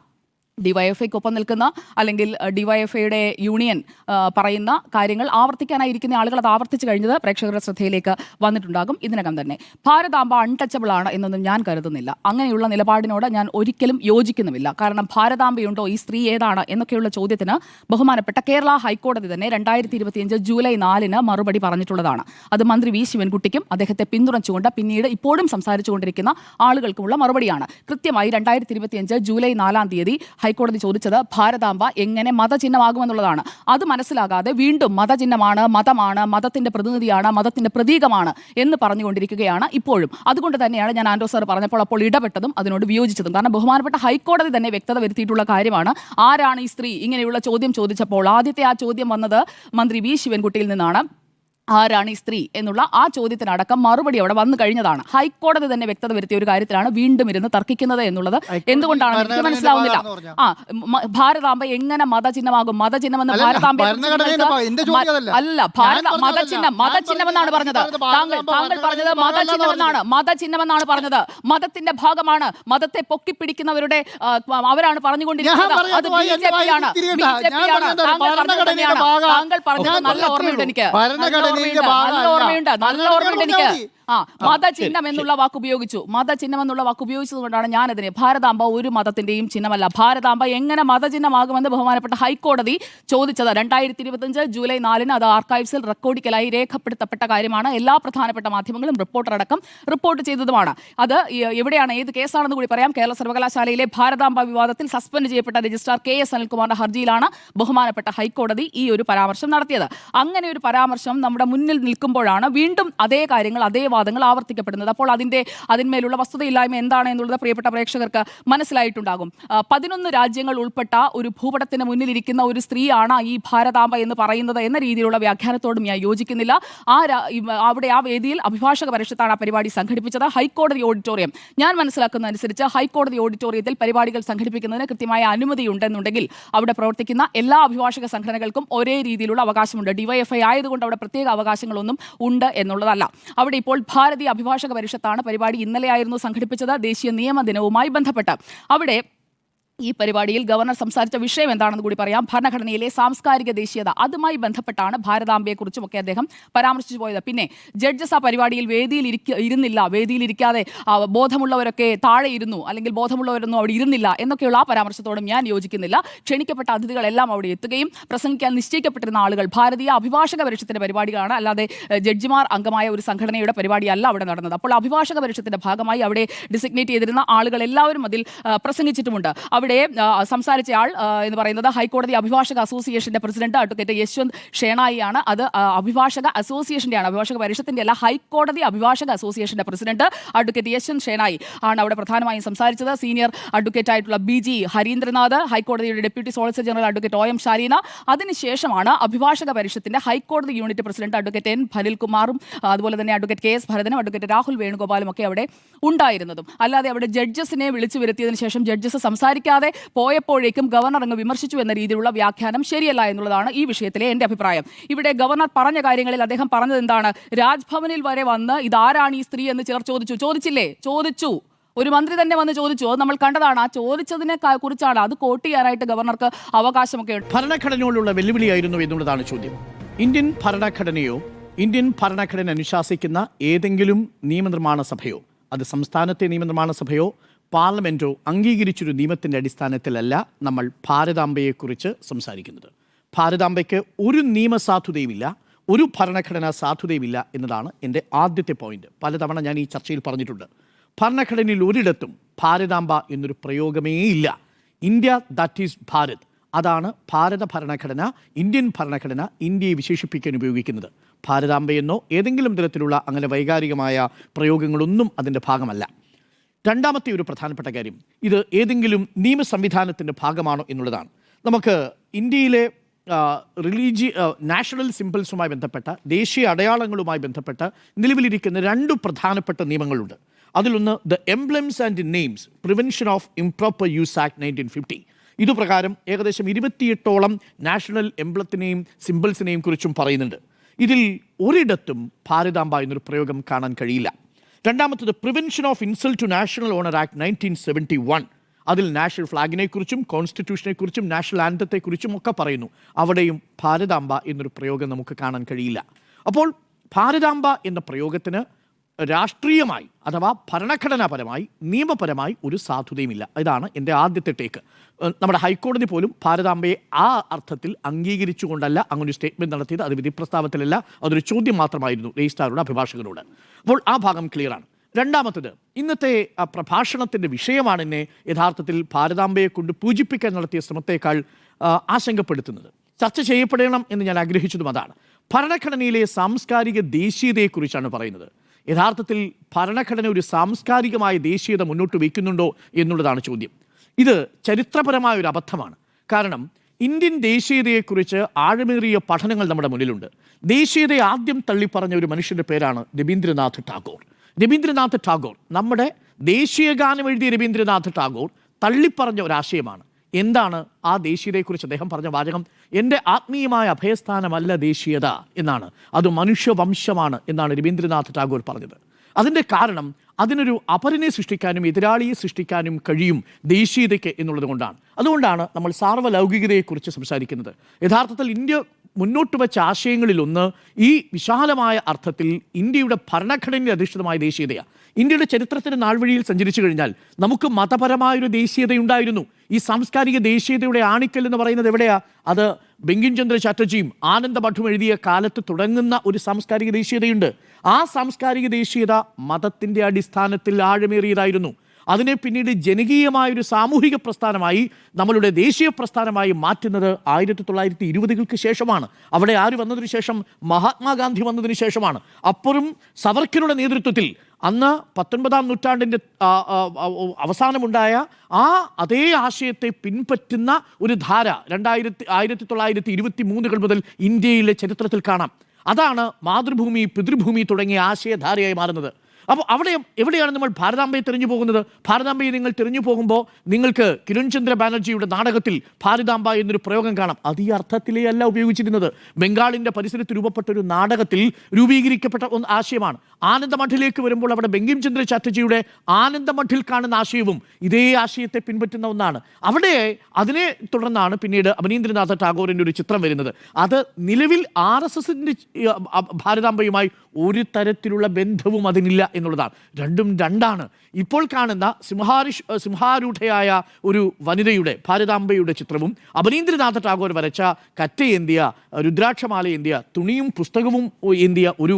ഡിവൈഎഫ്ഐക്കൊപ്പം നിൽക്കുന്ന അല്ലെങ്കിൽ ഡിവൈഎഫ്ഐയുടെ യൂണിയൻ പറയുന്ന കാര്യങ്ങൾ ആവർത്തിക്കാനായിരിക്കുന്ന ആളുകൾ അത് ആവർത്തിച്ച് കഴിഞ്ഞത് പ്രേക്ഷകരുടെ ശ്രദ്ധയിലേക്ക് വന്നിട്ടുണ്ടാകും ഇതിനകം തന്നെ. ഭാരതാംബ അൺടച്ചബിൾ ആണ് എന്നൊന്നും ഞാൻ കരുതുന്നില്ല. അങ്ങനെയുള്ള നിലപാടിനോട് ഞാൻ ഒരിക്കലും യോജിക്കുന്നുമില്ല. കാരണം ഭാരതാംബയുണ്ടോ, ഈ സ്ത്രീ ഏതാണ് എന്നൊക്കെയുള്ള ചോദ്യത്തിന് ബഹുമാനപ്പെട്ട കേരള ഹൈക്കോടതി തന്നെ 2025 ജൂലൈ 4 മറുപടി പറഞ്ഞിട്ടുള്ളതാണ്. അത് മന്ത്രി വി ശിവൻകുട്ടിക്കും അദ്ദേഹത്തെ പിന്തുണച്ചുകൊണ്ട് പിന്നീട് ഇപ്പോഴും സംസാരിച്ചുകൊണ്ടിരിക്കുന്ന ആളുകൾക്കുമുള്ള മറുപടിയാണ്. കൃത്യമായി 2025 ജൂലൈ 4 ഹൈക്കോടതി ചോദിച്ചത് ഭാരതാംബ എങ്ങനെ മതചിഹ്നമാകുമെന്നുള്ളതാണ്. അത് മനസ്സിലാകാതെ വീണ്ടും മതചിഹ്നമാണ്, മതമാണ്, മതത്തിന്റെ പ്രതിനിധിയാണ്, മതത്തിന്റെ പ്രതീകമാണ് എന്ന് പറഞ്ഞുകൊണ്ടിരിക്കുകയാണ് ഇപ്പോഴും. അതുകൊണ്ട് തന്നെയാണ് ഞാൻ ആൻഡോ സാർ പറഞ്ഞപ്പോൾ അപ്പോൾ ഇടപെട്ടതും അതിനോട് വിയോജിച്ചതും. കാരണം ബഹുമാനപ്പെട്ട ഹൈക്കോടതി തന്നെ വ്യക്തത വരുത്തിയിട്ടുള്ള കാര്യമാണ്. ആരാണ് ഈ സ്ത്രീ ഇങ്ങനെയുള്ള ചോദ്യം ചോദിച്ചപ്പോൾ ആദ്യത്തെ ആ ചോദ്യം വന്നത് മന്ത്രി വി ശിവൻകുട്ടിയിൽ നിന്നാണ്. ആരാണ് ഈ സ്ത്രീ എന്നുള്ള ആ ചോദ്യത്തിനടക്കം മറുപടി അവിടെ വന്നു കഴിഞ്ഞതാണ്. ഹൈക്കോടതി തന്നെ വ്യക്തത വരുത്തിയ ഒരു കാര്യത്തിലാണ് വീണ്ടും ഇരുന്ന് തർക്കിക്കുന്നത് എന്നുള്ളത് എന്തുകൊണ്ടാണ് എനിക്ക് മനസ്സിലാവുന്നില്ല. ഭാരതാംബ എങ്ങനെ മതചിഹ്നമാകും? മതചിഹ്നമെന്ന് ഭാരതാംബ അല്ല, മതചിഹ്നമെന്നാണ് പറഞ്ഞത്. താങ്കൾ പറഞ്ഞത് മതചിഹ്നമെന്നാണ് പറഞ്ഞത്. മതത്തിന്റെ ഭാഗമാണ്. മതത്തെ പൊക്കിപ്പിടിക്കുന്നവരുടെ അവരാണ് പറഞ്ഞുകൊണ്ടിരിക്കുന്നത്. അത് BJP-യാണ്. താങ്കൾ പറഞ്ഞത് നല്ല ഓർമ്മയുണ്ട് എനിക്ക്. നല്ല ഓർമ്മയുണ്ട് എനിക്ക്. മതചിഹ്നം എന്നുള്ള വാക്ക് ഉപയോഗിച്ചു. മതചിഹ്നം എന്നുള്ള വാക്ക് ഉപയോഗിച്ചതുകൊണ്ടാണ് ഞാനതിനെ ഭാരതാംബ ഒരു മതത്തിന്റെയും ചിഹ്നമല്ല. ഭാരതാംബ എങ്ങനെ മതചിഹ്നമാകുമെന്ന് ബഹുമാനപ്പെട്ട ഹൈക്കോടതി ചോദിച്ചത് 2025 ജൂലൈ 4 അത് ആർക്കൈവ്സിൽ റെക്കോർഡിക്കലായി രേഖപ്പെടുത്തപ്പെട്ട കാര്യമാണ്. എല്ലാ പ്രധാനപ്പെട്ട മാധ്യമങ്ങളും റിപ്പോർട്ടറടക്കം റിപ്പോർട്ട് ചെയ്തതുമാണ്. അത് എവിടെയാണ്, ഏത് കേസാണെന്ന് കൂടി പറയാം. കേരള സർവകലാശാലയിലെ ഭാരതാംബ വിവാദത്തിൽ സസ്പെൻഡ് ചെയ്യപ്പെട്ട രജിസ്ട്രാർ KS അനിൽകുമാറിന്റെ ഹർജിയിലാണ് ബഹുമാനപ്പെട്ട ഹൈക്കോടതി ഈ ഒരു പരാമർശം നടത്തിയത്. അങ്ങനെ ഒരു പരാമർശം നമ്മുടെ മുന്നിൽ നിൽക്കുമ്പോഴാണ് വീണ്ടും അതേ കാര്യങ്ങൾ, അതേ വാദങ്ങൾ ആവർത്തിക്കപ്പെടുന്നത്. അപ്പോൾ അതിന്മേലുള്ള വസ്തുതയില്ലായ്മ എന്താണ് എന്നുള്ളത് പ്രിയപ്പെട്ട പ്രേക്ഷകർക്ക് മനസ്സിലായിട്ടുണ്ടാകും. 11 രാജ്യങ്ങൾ ഉൾപ്പെട്ട ഒരു ഭൂപടത്തിന് മുന്നിലിരിക്കുന്ന ഒരു സ്ത്രീയാണ് ഈ ഭാരതാംബ എന്ന് പറയുന്നത് എന്ന രീതിയിലുള്ള വ്യാഖ്യാനത്തോടും ഞാൻ യോജിക്കുന്നില്ല. അവിടെ ആ വേദിയിൽ അഭിഭാഷക പരിഷത്താണ് ആ പരിപാടി സംഘടിപ്പിച്ചത്. ഹൈക്കോടതി ഓഡിറ്റോറിയം, ഞാൻ മനസ്സിലാക്കുന്ന അനുസരിച്ച് ഹൈക്കോടതി ഓഡിറ്റോറിയത്തിൽ പരിപാടികൾ സംഘടിപ്പിക്കുന്നതിന് കൃത്യമായ അനുമതി ഉണ്ടെന്നുണ്ടെങ്കിൽ അവിടെ പ്രവർത്തിക്കുന്ന എല്ലാ അഭിഭാഷക സംഘടനകൾക്കും ഒരേ രീതിയിലുള്ള അവകാശമുണ്ട്. DYFI ആയതുകൊണ്ട് അവിടെ പ്രത്യേക അവകാശങ്ങളൊന്നും ഉണ്ട് എന്നുള്ളതല്ല. അവിടെ ഇപ്പോൾ ഭാരതീയ അഭിഭാഷക പരിഷത്താണ് പരിപാടി ഇന്നലെയായിരുന്നു സംഘടിപ്പിച്ചത്, ദേശീയ നിയമ ദിനവുമായി ബന്ധപ്പെട്ട്. അവിടെ ഈ പരിപാടിയിൽ ഗവർണർ സംസാരിച്ച വിഷയം എന്താണെന്ന് കൂടി പറയാം. ഭരണഘടനയിലെ സാംസ്കാരിക ദേശീയത, അതുമായി ബന്ധപ്പെട്ടാണ് ഭാരതാംബയെക്കുറിച്ചുമൊക്കെ അദ്ദേഹം പരാമർശിച്ചു പോയത്. പിന്നെ ജഡ്ജസ് ആ പരിപാടിയിൽ വേദിയിലിരിക്കാതെ ബോധമുള്ളവരൊക്കെ താഴെ ഇരുന്നു, അല്ലെങ്കിൽ ബോധമുള്ളവരൊന്നും അവിടെ ഇരുന്നില്ല എന്നൊക്കെയുള്ള ആ പരാമർശത്തോടും ഞാൻ യോജിക്കുന്നില്ല. ക്ഷണിക്കപ്പെട്ട അതിഥികളെല്ലാം അവിടെ എത്തുകയും പ്രസംഗിക്കാൻ നിശ്ചയിക്കപ്പെട്ടിരുന്ന ആളുകൾ ഭാരതീയ അഭിഭാഷക പരിഷത്തിന്റെ പരിപാടികളാണ്, അല്ലാതെ ജഡ്ജിമാർ അംഗമായ ഒരു സംഘടനയുടെ പരിപാടിയല്ല അവിടെ നടന്നത്. അപ്പോൾ അഭിഭാഷക പരിഷത്തിന്റെ ഭാഗമായി അവിടെ ഡിസിഗ്നേറ്റ് ചെയ്തിരുന്ന ആളുകൾ എല്ലാവരും അതിൽ പ്രസംഗിച്ചിട്ടുമുണ്ട്. അവിടെ സംസാരിച്ച ആൾ എന്ന് പറയുന്നത് ഹൈക്കോടതി അഭിഭാഷക അസോസിയേഷന്റെ പ്രസിഡന്റ് അഡ്വക്കേറ്റ് യശ്വന്ത് ഷേണായിയാണ്. അത് അഭിഭാഷക അസോസിയേഷന്റെയാണ്, അഭിഭാഷക പരിഷത്തിന്റെ അല്ല. ഹൈക്കോടതി അഭിഭാഷക അസോസിയേഷന്റെ പ്രസിഡന്റ് അഡ്വക്കേറ്റ് യശ്വന്ത് ഷേണായി ആണ് അവിടെ പ്രധാനമായും സംസാരിച്ചത്. സീനിയർ അഡ്വക്കേറ്റ് ആയിട്ടുള്ള BG ഹരീന്ദ്രനാഥ്, ഹൈക്കോടതിയുടെ deputy solicitor general advocate OM ഷാരീന. അതിനുശേഷമാണ് അഭിഭാഷക പരിഷത്തിന്റെ ഹൈക്കോടതി യൂണിറ്റ് പ്രസിഡന്റ് അഡ്വക്കേറ്റ് N ഭനിൽകുമാറും അതുപോലെ തന്നെ അഡ്വക്കേറ്റ് KS ഭരതനും അഡ്വക്കേറ്റ് രാഹുൽ വേണുഗോപാലും ഒക്കെ അവിടെ ഉണ്ടായിരുന്നതും. അല്ലാതെ അവിടെ ജഡ്ജസിനെ വിളിച്ചു വരുത്തിയതിനു ശേഷം ജഡ്ജസ് സംസാരിക്കാതെ പോയപ്പോഴേക്കും ഗവർണർ അങ്ങ് വിമർശിച്ചു എന്ന രീതിയിലുള്ള വ്യാഖ്യാനം ശരിയല്ല എന്നുള്ളതാണ് ഈ വിഷയത്തിലെ എന്റെ അഭിപ്രായം. ഇവിടെ ഗവർണർ പറഞ്ഞ കാര്യങ്ങളിൽ അദ്ദേഹം പറഞ്ഞത് എന്താണ്? രാജ്ഭവനിൽ വരെ വന്ന് ഇതാരാണ് ഈ സ്ത്രീ എന്ന് ചിലർ ചോദിച്ചു. ഒരു മന്ത്രി തന്നെ വന്ന് ചോദിച്ചു. അത് നമ്മൾ കണ്ടതാണ്. ആ ചോദിച്ചതിനെ കുറിച്ചാണ്, അത് കോട്ട് ചെയ്യാനായിട്ട് ഗവർണർക്ക് അവകാശമൊക്കെ ഉണ്ട്. ഭരണഘടനയോടുള്ള വെല്ലുവിളിയായിരുന്നു എന്നുള്ളതാണ് ചോദ്യം. ഇന്ത്യൻ ഭരണഘടനയോ ഇന്ത്യൻ ഭരണഘടന അനുശാസിക്കുന്ന ഏതെങ്കിലും നിയമനിർമ്മാണ സഭയോ, അത് സംസ്ഥാനത്തെ നിയമനിർമ്മാണ സഭയോ പാർലമെൻറ്റോ അംഗീകരിച്ചൊരു നിയമത്തിൻ്റെ അടിസ്ഥാനത്തിലല്ല നമ്മൾ ഭാരതാംബയെക്കുറിച്ച് സംസാരിക്കുന്നത്. ഭാരതാംബയ്ക്ക് ഒരു നിയമസാധുതയുമില്ല, ഒരു ഭരണഘടനാ സാധുതയുമില്ല എന്നതാണ് എൻ്റെ ആദ്യത്തെ പോയിന്റ്. പലതവണ ഞാൻ ഈ ചർച്ചയിൽ പറഞ്ഞിട്ടുണ്ട്. ഭരണഘടനയിൽ ഒരിടത്തും ഭാരതാംബ എന്നൊരു പ്രയോഗമേ ഇല്ല. ഇന്ത്യ ദാറ്റ് ഈസ് ഭാരത്, അതാണ് ഭാരത ഭരണഘടന, ഇന്ത്യൻ ഭരണഘടന ഇന്ത്യയെ വിശേഷിപ്പിക്കാൻ ഉപയോഗിക്കുന്നത്. ഭാരതാംബയെന്നോ ഏതെങ്കിലും തരത്തിലുള്ള അങ്ങനെ വൈകാരികമായ പ്രയോഗങ്ങളൊന്നും അതിൻ്റെ ഭാഗമല്ല. രണ്ടാമത്തെ ഒരു പ്രധാനപ്പെട്ട കാര്യം, ഇത് ഏതെങ്കിലും നിയമ സംവിധാനത്തിൻ്റെ ഭാഗമാണോ എന്നുള്ളതാണ്. നമുക്ക് ഇന്ത്യയിലെ നാഷണൽ സിംബൽസുമായി ബന്ധപ്പെട്ട, ദേശീയ അടയാളങ്ങളുമായി ബന്ധപ്പെട്ട നിലവിലിരിക്കുന്ന 2 പ്രധാനപ്പെട്ട നിയമങ്ങളുണ്ട്. അതിലൊന്ന് the emblems and names prevention of improper use act 1950. ഇതുപ്രകാരം ഏകദേശം 28ഓളം നാഷണൽ എംബ്ലത്തിനെയും സിംബൽസിനെയും കുറിച്ചും പറയുന്നുണ്ട്. ഇതിൽ ഒരിടത്തും ഭാരതാംബ എന്നൊരു പ്രയോഗം കാണാൻ കഴിയില്ല. രണ്ടാമത്തത് prevention of insult to national honour act 1971. അതിൽ നാഷണൽ ഫ്ലാഗിനെക്കുറിച്ചും കോൺസ്റ്റിറ്റ്യൂഷനെക്കുറിച്ചും നാഷണൽ ആന്തത്തെക്കുറിച്ചും ഒക്കെ പറയുന്നു. അവിടെയും ഭാരതാംബ എന്നൊരു പ്രയോഗം നമുക്ക് കാണാൻ കഴിയില്ല. അപ്പോൾ ഭാരതാംബ എന്ന പ്രയോഗത്തിന് രാഷ്ട്രീയമായി അഥവാ ഭരണഘടനാപരമായി നിയമപരമായി ഒരു സാധുതയുമില്ല. ഇതാണ് എൻ്റെ ആദ്യത്തെ ടേക്ക്. നമ്മുടെ ഹൈക്കോടതി പോലും ഭാരതാംബയെ ആ അർത്ഥത്തിൽ അംഗീകരിച്ചുകൊണ്ടല്ല അങ്ങനൊരു സ്റ്റേറ്റ്മെൻറ്റ് നടത്തിയത്. അത് വിധി പ്രസ്താവത്തിലല്ല, അതൊരു ചോദ്യം മാത്രമായിരുന്നു രജിസ്ട്രാറുടെ അഭിഭാഷകനോട്. അപ്പോൾ ആ ഭാഗം ക്ലിയറാണ്. രണ്ടാമത്തത്, ഇന്നത്തെ പ്രഭാഷണത്തിൻ്റെ വിഷയമാണ് എന്നെ യഥാർത്ഥത്തിൽ ഭാരതാംബയെ കൊണ്ട് പൂജിപ്പിക്കാൻ നടത്തിയ ശ്രമത്തേക്കാൾ ആശങ്കപ്പെടുത്തുന്നത്. ചർച്ച ചെയ്യപ്പെടണം എന്ന് ഞാൻ ആഗ്രഹിച്ചതും അതാണ്. ഭരണഘടനയിലെ സാംസ്കാരിക ദേശീയതയെക്കുറിച്ചാണ് പറയുന്നത്. യഥാർത്ഥത്തിൽ ഭരണഘടന ഒരു സാംസ്കാരികമായ ദേശീയത മുന്നോട്ട് വയ്ക്കുന്നുണ്ടോ എന്നുള്ളതാണ് ചോദ്യം. ഇത് ചരിത്രപരമായ ഒരു അബദ്ധമാണ്. കാരണം ഇന്ത്യൻ ദേശീയതയെക്കുറിച്ച് ആഴമേറിയ പഠനങ്ങൾ നമ്മുടെ മുന്നിലുണ്ട്. ദേശീയതയെ ആദ്യം തള്ളിപ്പറഞ്ഞ ഒരു മനുഷ്യൻ്റെ പേരാണ് രവീന്ദ്രനാഥ് ടാഗോർ. രവീന്ദ്രനാഥ് ടാഗോർ, നമ്മുടെ ദേശീയ ഗാനം എഴുതിയ രവീന്ദ്രനാഥ് ടാഗോർ തള്ളിപ്പറഞ്ഞ ഒരാശയമാണ്. എന്താണ് ആ ദേശീയതയെക്കുറിച്ച് അദ്ദേഹം പറഞ്ഞ വാചകം? എൻ്റെ ആത്മീയമായ അഭയസ്ഥാനമല്ല ദേശീയത എന്നാണ്, അത് മനുഷ്യവംശമാണ് എന്നാണ് രവീന്ദ്രനാഥ് ടാഗോർ പറഞ്ഞത്. അതിൻ്റെ കാരണം അതിനൊരു അപരനെ സൃഷ്ടിക്കാനും എതിരാളിയെ സൃഷ്ടിക്കാനും കഴിയും ദേശീയതയ്ക്ക് എന്നുള്ളത് കൊണ്ടാണ്. അതുകൊണ്ടാണ് നമ്മൾ സാർവലൗകികതയെക്കുറിച്ച് സംസാരിക്കുന്നത്. യഥാർത്ഥത്തിൽ ഇന്ത്യ മുന്നോട്ട് വെച്ച ആശയങ്ങളിലൊന്ന് ഈ വിശാലമായ അർത്ഥത്തിൽ ഇന്ത്യയുടെ ഭരണഘടനയിൽ അധിഷ്ഠിതമായ ദേശീയതയാണ്. ഇന്ത്യയുടെ ചരിത്രത്തിൻ്റെ നാൾവഴിയിൽ സഞ്ചരിച്ചു കഴിഞ്ഞാൽ നമുക്ക് മതപരമായൊരു ദേശീയതയുണ്ടായിരുന്നു. ഈ സാംസ്കാരിക ദേശീയതയുടെ ആണിക്കൽ എന്ന് പറയുന്നത് എവിടെയാ? അത് ബങ്കിം ചന്ദ്ര ചാറ്റർജിയും ആനന്ദമഠും എഴുതിയ കാലത്ത് തുടങ്ങുന്ന ഒരു സാംസ്കാരിക ദേശീയതയുണ്ട്. ആ സാംസ്കാരിക ദേശീയത മതത്തിൻ്റെ അടിസ്ഥാനത്തിൽ ആഴമേറിയതായിരുന്നു. അതിനെ പിന്നീട് ജനകീയമായൊരു സാമൂഹിക പ്രസ്ഥാനമായി, നമ്മളുടെ ദേശീയ പ്രസ്ഥാനമായി മാറ്റുന്നത് 1920-കൾക്ക് ശേഷമാണ്. അവിടെ ആര് വന്നതിന് ശേഷം? മഹാത്മാഗാന്ധി വന്നതിന് ശേഷമാണ്. അപ്പോഴും സവർക്കറുടെ നേതൃത്വത്തിൽ അന്ന് 19-ാം നൂറ്റാണ്ടിൻ്റെ അവസാനമുണ്ടായ ആ അതേ ആശയത്തെ പിൻപറ്റുന്ന ഒരു ധാര 1923 മുതൽ ഇന്ത്യയിലെ ചരിത്രത്തിൽ കാണാം. അതാണ് മാതൃഭൂമി, പിതൃഭൂമി തുടങ്ങിയ ആശയധാരയായി മാറുന്നത്. അപ്പോൾ അവിടെ എവിടെയാണ് നമ്മൾ ഭാരതാംബയെ തിരഞ്ഞു പോകുന്നത്? ഭാരതാംബയെ നിങ്ങൾ തിരഞ്ഞു പോകുമ്പോൾ നിങ്ങൾക്ക് കിരൺ ചന്ദ്ര ബാനർജിയുടെ നാടകത്തിൽ ഭാരതാംബ എന്നൊരു പ്രയോഗം കാണാം. അത് ഈ അർത്ഥത്തിലേ അല്ല ഉപയോഗിച്ചിരുന്നത്. ബംഗാളിൻ്റെ പരിസരത്ത് രൂപപ്പെട്ട ഒരു നാടകത്തിൽ രൂപീകരിക്കപ്പെട്ട ഒന്ന് ആശയമാണ്. ആനന്ദമഠിലേക്ക് വരുമ്പോൾ അവിടെ ബങ്കിം ചന്ദ്ര ചാറ്റർജിയുടെ ആനന്ദമഠിൽ കാണുന്ന ആശയവും ഇതേ ആശയത്തെ പിൻപറ്റുന്ന ഒന്നാണ്. അവിടെ അതിനെ തുടർന്നാണ് പിന്നീട് അവനീന്ദ്രനാഥ ടാഗോറിൻ്റെ ഒരു ചിത്രം വരുന്നത്. അത് നിലവിൽ RSSൻ്റെ ഭാരതാംബയുമായി ഒരു തരത്തിലുള്ള ബന്ധവും അതിനില്ല എന്നുള്ളതാണ്. രണ്ടും രണ്ടാണ്. ഇപ്പോൾ കാണുന്ന സിംഹാരൂഢയായ ഒരു വനിതയുടെ ഭാരതാംബയുടെ ചിത്രവും അവനീന്ദ്രനാഥ ടാഗോർ വരച്ച കറ്റയേന്തിയ, രുദ്രാക്ഷമാല ഏന്തിയ, തുണിയും പുസ്തകവും ഏന്തിയ ഒരു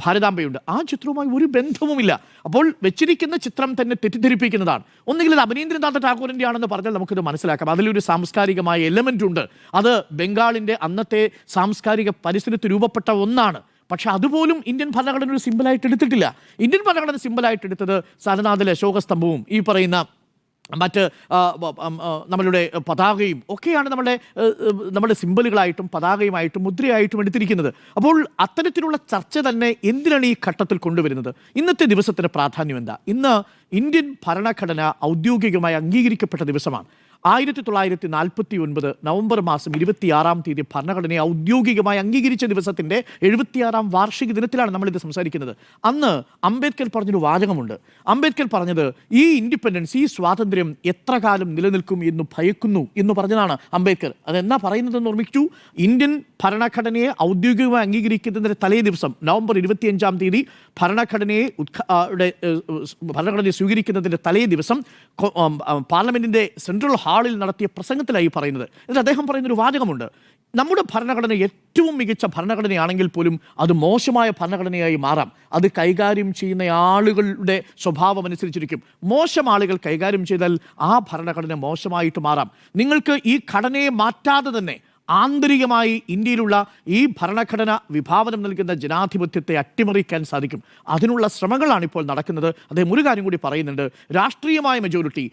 ഭാരതാംബയുണ്ട്. ആ ചിത്രവുമായി ഒരു ബന്ധവുമില്ല. അപ്പോൾ വെച്ചിരിക്കുന്ന ചിത്രം തന്നെ തെറ്റിദ്ധരിപ്പിക്കുന്നതാണ്. ഒന്നുകിൽ അത് അവനീന്ദ്രനാഥ ടാഗോറിൻ്റെ ആണെന്ന് പറഞ്ഞാൽ നമുക്കിത് മനസ്സിലാക്കാം. അതിലൊരു സാംസ്കാരികമായ എലമെൻ്റ് ഉണ്ട്. അത് ബംഗാളിൻ്റെ അന്നത്തെ സാംസ്കാരിക പരിസരത്ത് രൂപപ്പെട്ട ഒന്നാണ്. പക്ഷെ അതുപോലും ഇന്ത്യൻ ഭരണഘടന ഒരു സിമ്പിളായിട്ട് എടുത്തിട്ടില്ല. ഇന്ത്യൻ ഭരണഘടന സിമ്പിളായിട്ട് എടുത്തത് സാരനാഥിലെ അശോകസ്തംഭവും ഈ പറയുന്ന മറ്റ് നമ്മളുടെ പതാകയും ഒക്കെയാണ് നമ്മുടെ സിമ്പലുകളായിട്ടും പതാകയുമായിട്ടും മുദ്രയായിട്ടും എടുത്തിരിക്കുന്നത്. അപ്പോൾ അത്തരത്തിലുള്ള ചർച്ച തന്നെ എന്തിനാണ് ഈ ഘട്ടത്തിൽ കൊണ്ടുവരുന്നത്? ഇന്നത്തെ ദിവസത്തിൻ്റെ പ്രാധാന്യം എന്താ? ഇന്ന് ഇന്ത്യൻ ഭരണഘടന ഔദ്യോഗികമായി അംഗീകരിക്കപ്പെട്ട ദിവസമാണ്. 1949 നവംബർ മാസം 26-ാം തീയതി ഭരണഘടനയെ ഔദ്യോഗികമായി അംഗീകരിച്ച ദിവസത്തിൻ്റെ 76-ാം വാർഷിക ദിനത്തിലാണ് നമ്മളിത് സംസാരിക്കുന്നത്. അന്ന് അംബേദ്കർ പറഞ്ഞൊരു വാചകമുണ്ട്. അംബേദ്കർ പറഞ്ഞത് ഈ ഇൻഡിപെൻഡൻസ്, ഈ സ്വാതന്ത്ര്യം എത്ര കാലം നിലനിൽക്കും എന്ന് ഭയക്കുന്നു എന്ന് പറഞ്ഞതാണ് അംബേദ്കർ. അതെന്നാ പറയുന്നതെന്ന് ഓർമ്മിച്ചു. ഇന്ത്യൻ ഭരണഘടനയെ ഔദ്യോഗികമായി അംഗീകരിക്കുന്നതിൻ്റെ തലേ ദിവസം നവംബർ 25-ാം തീയതി ഭരണഘടനയെ സ്വീകരിക്കുന്നതിൻ്റെ തലേ ദിവസം പാർലമെൻറ്റിൻ്റെ സെൻട്രൽ ഹാളിൽ നടത്തിയ പ്രസംഗത്തിലായി പറയുന്നത്. എന്നിട്ട് അദ്ദേഹം പറയുന്നൊരു വാചകമുണ്ട്. നമ്മുടെ ഭരണഘടന ഏറ്റവും മികച്ച ഭരണഘടനയാണെങ്കിൽ പോലും അത് മോശമായ ഭരണഘടനയായി മാറാം. അത് കൈകാര്യം ചെയ്യുന്ന ആളുകളുടെ സ്വഭാവം അനുസരിച്ചിരിക്കും. മോശം ആളുകൾ കൈകാര്യം ചെയ്താൽ ആ ഭരണഘടന മോശമായിട്ട് മാറാം. നിങ്ങൾക്ക് ഈ ഘടനയെ മാറ്റാതെ തന്നെ ആന്തരികമായി ഇന്ത്യയിലുള്ള ഈ ഭരണഘടന വിഭാവനം നൽകുന്ന ജനാധിപത്യത്തെ അട്ടിമറിക്കാൻ സാധിക്കും. അതിനുള്ള ശ്രമങ്ങളാണ് ഇപ്പോൾ നടക്കുന്നത്. അദ്ദേഹം ഒരു കാര്യം കൂടി പറയുന്നുണ്ട്. രാഷ്ട്രീയമായ മെജോറിറ്റി,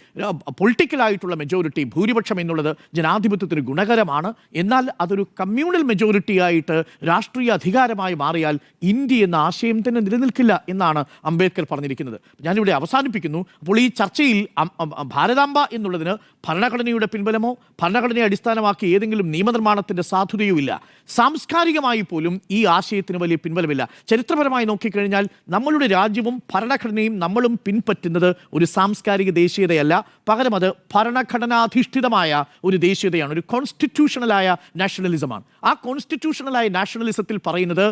പൊളിറ്റിക്കലായിട്ടുള്ള മെജോറിറ്റി, ഭൂരിപക്ഷം എന്നുള്ളത് ജനാധിപത്യത്തിന് ഗുണകരമാണ്. എന്നാൽ അതൊരു കമ്മ്യൂണൽ മെജോറിറ്റി ആയിട്ട് രാഷ്ട്രീയ അധികാരമായി മാറിയാൽ ഇന്ത്യ എന്ന ആശയം തന്നെ നിലനിൽക്കില്ല എന്നാണ് അംബേദ്കർ പറഞ്ഞിരിക്കുന്നത്. ഞാനിവിടെ അവസാനിപ്പിക്കുന്നു. അപ്പോൾ ഈ ചർച്ചയിൽ ഭാരതാംബ എന്നുള്ളതിന് ഭരണഘടനയുടെ പിൻബലമോ ഭരണഘടനയെ അടിസ്ഥാനമാക്കി ഏതെങ്കിലും നിയമനിർമ്മാണത്തിൻ്റെ സാധുതയുമില്ല. സാംസ്കാരികമായി പോലും ഈ ആശയത്തിന് വലിയ പിൻബലമില്ല. ചരിത്രപരമായി നോക്കിക്കഴിഞ്ഞാൽ നമ്മളുടെ രാജ്യവും ഭരണഘടനയും നമ്മളും പിൻപറ്റുന്നത് ഒരു സാംസ്കാരിക ദേശീയതയല്ല, പകരം അത് ഭരണഘടനാധിഷ്ഠിതമായ ഒരു ദേശീയതയാണ്, ഒരു കോൺസ്റ്റിറ്റ്യൂഷണലായ നാഷണലിസമാണ്. ആ കോൺസ്റ്റിറ്റ്യൂഷണലായ നാഷണലിസത്തിൽ പറയുന്നത്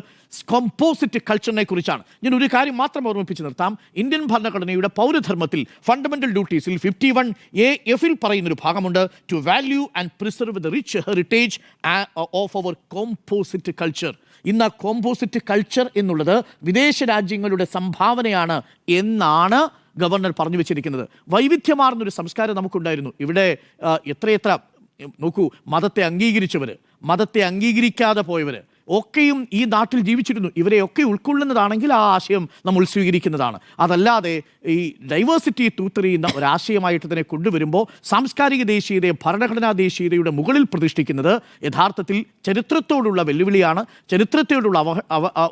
കോമ്പോസിറ്റ് കൾച്ചറിനെ കുറിച്ചാണ്. ഞാൻ ഒരു കാര്യം മാത്രം ഓർമ്മിപ്പിച്ച് നിർത്താം. ഇന്ത്യൻ ഭരണഘടനയുടെ പൗരധർമ്മത്തിൽ ഫണ്ടമെന്റൽ ഡ്യൂട്ടീസിൽ 51A(F)-ൽ പറയുന്നൊരു ഭാഗമുണ്ട്. To value and preserve the rich heritage of our composite culture. ഇന്ന് കോമ്പോസിറ്റ് കൾച്ചർ എന്നുള്ളത് വിദേശ രാജ്യങ്ങളുടെ സംഭാവനയാണ് എന്നാണ് ഗവർണർ പറഞ്ഞു വെച്ചിരിക്കുന്നത്. വൈവിധ്യമാർന്നൊരു സംസ്കാരം നമുക്കുണ്ടായിരുന്നു. ഇവിടെ എത്രയെത്ര നോക്കൂ, മതത്തെ അംഗീകരിച്ചവർ, മതത്തെ അംഗീകരിക്കാതെ പോയവർ, ഒക്കെയും ഈ നാട്ടിൽ ജീവിച്ചിരുന്നു. ഇവരെയൊക്കെ ഉൾക്കൊള്ളുന്നതാണെങ്കിൽ ആ ആശയം നമ്മൾ സ്വീകരിക്കുന്നതാണ്. അതല്ലാതെ ഈ ഡൈവേഴ്സിറ്റി തൂത്തെറിയുന്ന ഒരാശയമായിട്ട് തന്നെ കൊണ്ടുവരുമ്പോൾ സാംസ്കാരിക ദേശീയതയെ ഭരണഘടനാ ദേശീയതയുടെ മുകളിൽ പ്രതിഷ്ഠിക്കുന്നത് യഥാർത്ഥത്തിൽ ചരിത്രത്തോടുള്ള വെല്ലുവിളിയാണ്, ചരിത്രത്തോടുള്ള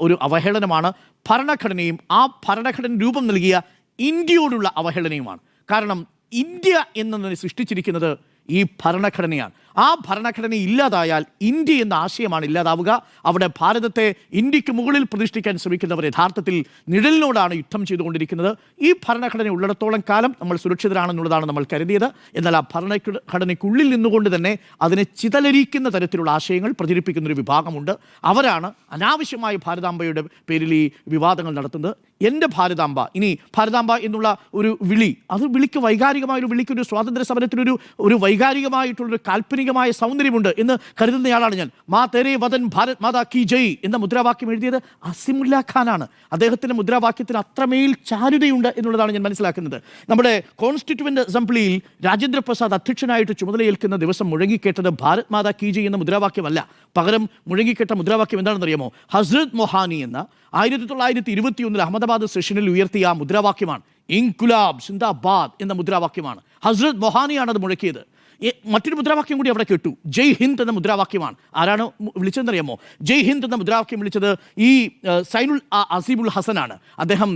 ഒരു അവഹേളനമാണ്. ഭരണഘടനയും ആ ഭരണഘടന രൂപം നൽകിയ ഇന്ത്യയോടുള്ള അവഹേളനയുമാണ്. കാരണം ഇന്ത്യ എന്നതിനെ സൃഷ്ടിച്ചിരിക്കുന്നത് ഈ ഭരണഘടനയാണ്. ആ ഭരണഘടന ഇല്ലാതായാൽ ഇന്ത്യ എന്ന ആശയമാണ് ഇല്ലാതാവുക. അവിടെ ഭാരതത്തെ ഇന്ത്യക്ക് മുകളിൽ പ്രതിഷ്ഠിക്കാൻ ശ്രമിക്കുന്നവർ യഥാർത്ഥത്തിൽ നിഴലിനോടാണ് യുദ്ധം ചെയ്തുകൊണ്ടിരിക്കുന്നത്. ഈ ഭരണഘടന ഉള്ളിടത്തോളം കാലം നമ്മൾ സുരക്ഷിതരാണെന്നുള്ളതാണ് നമ്മൾ കരുതിയത്. എന്നാൽ ആ ഭരണഘടനയ്ക്കുള്ളിൽ നിന്നുകൊണ്ട് തന്നെ അതിനെ ചിതലരിക്കുന്ന തരത്തിലുള്ള ആശയങ്ങൾ പ്രചരിപ്പിക്കുന്നൊരു വിഭാഗമുണ്ട്. അവരാണ് അനാവശ്യമായി ഭാരതാംബയുടെ പേരിൽ ഈ വിവാദങ്ങൾ നടത്തുന്നത്. എൻ്റെ ഭാരതാംബ, ഇനി ഭാരതാംബ എന്നുള്ള ഒരു വിളി, അത് വിളിക്ക് വൈകാരികമായൊരു വിളിക്കൊരു സ്വാതന്ത്ര്യ സമരത്തിനൊരു വൈകാരികമായിട്ടുള്ളൊരു കാൽപ്പനികമായ സൗന്ദര്യമുണ്ട് എന്ന് കരുതുന്നയാളാണ് ഞാൻ. മാ തേരേ വതൻ ഭാരത് മാതാ കി ജയ് എന്ന മുദ്രാവാക്യം എഴുതിയത് അസിമുല്ല ഖാനാണ്. അദ്ദേഹത്തിൻ്റെ മുദ്രാവാക്യത്തിന് അത്രമേൽ ചാരുതയുണ്ട് എന്നുള്ളതാണ് ഞാൻ മനസ്സിലാക്കുന്നത്. നമ്മുടെ കോൺസ്റ്റിറ്റ്യൂവൻ്റ് അസംബ്ലിയിൽ രാജേന്ദ്ര പ്രസാദ് അധ്യക്ഷനായിട്ട് ചുമതലയേൽക്കുന്ന ദിവസം മുഴങ്ങിക്കേട്ടത് ഭാരത് മാതാ കി ജയ് എന്ന മുദ്രാവാക്യമല്ല. പകരം മുഴങ്ങിക്കേട്ട മുദ്രാവാക്യം എന്താണെന്നറിയാമോ? ഹസ്രത് മൊഹാനി എന്ന 1921 അഹമ്മദാബാദ് സെഷനിൽ ഉയർത്തിയ ആ മുദ്രാവാക്യമാണ്. ഇൻകുലാബ് സിന്ദാബാദ് എന്ന മുദ്രാവാക്യമാണ്. ഹസ്രത് മൊഹാനിയാണ് അത് മുഴക്കിയത്. മറ്റൊരു മുദ്രാവാക്യം കൂടി അവിടെ കേട്ടു, ജയ് ഹിന്ദ് എന്ന മുദ്രാവാക്യമാണ്. ആരാണ് വിളിച്ചതെന്നറിയാമോ? ജയ് ഹിന്ദ് എന്ന മുദ്രാവാക്യം വിളിച്ചത് ഈ സൈനുൽ അസീബുൽ ഹസനാണ്. അദ്ദേഹം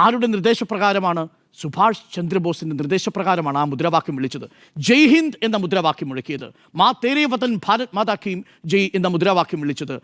ആരുടെ നിർദ്ദേശപ്രകാരമാണ്? സുഭാഷ് ചന്ദ്രബോസിൻ്റെ നിർദ്ദേശപ്രകാരമാണ് ആ മുദ്രാവാക്യം വിളിച്ചത്. ജയ് ഹിന്ദ് എന്ന മുദ്രാവാക്യം മുഴക്കിയത്. മാ തേരേ വതൻ ഭാരത് മാതാ കി ജയ് എന്ന മുദ്രാവാക്യം വിളിച്ചത്.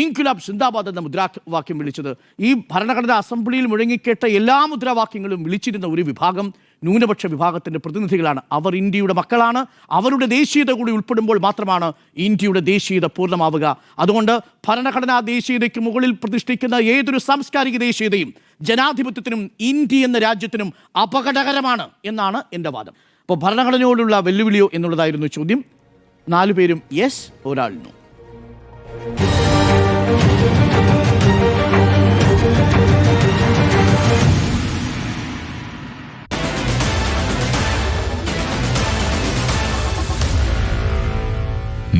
ഇൻകുലാബ് സിന്ദാബാദ് എന്ന മുദ്രാവാക്യം വിളിച്ചത്. ഈ ഭരണഘടനാ അസംബ്ലിയിൽ മുഴങ്ങിക്കേട്ട എല്ലാ മുദ്രാവാക്യങ്ങളും വിളിച്ചിരുന്ന ഒരു വിഭാഗം ന്യൂനപക്ഷ വിഭാഗത്തിൻ്റെ പ്രതിനിധികളാണ്. അവർ ഇന്ത്യയുടെ മക്കളാണ്. അവരുടെ ദേശീയത കൂടി ഉൾപ്പെടുമ്പോൾ മാത്രമാണ് ഇന്ത്യയുടെ ദേശീയത പൂർണ്ണമാവുക. അതുകൊണ്ട് ഭരണഘടനാ ദേശീയതയ്ക്ക് മുകളിൽ പ്രതിഷ്ഠിക്കുന്ന ഏതൊരു സാംസ്കാരിക ദേശീയതയും ജനാധിപത്യത്തിനും ഇന്ത്യ എന്ന രാജ്യത്തിനും അപകടകരമാണ് എന്നാണ് എൻ്റെ വാദം. അപ്പോൾ ഭരണഘടനയോടുള്ള വെല്ലുവിളിയോ എന്നുള്ളതായിരുന്നു ചോദ്യം. 4 പേരും യെസ്, ഒരാൾ നോ.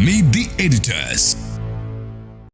Meet the editors.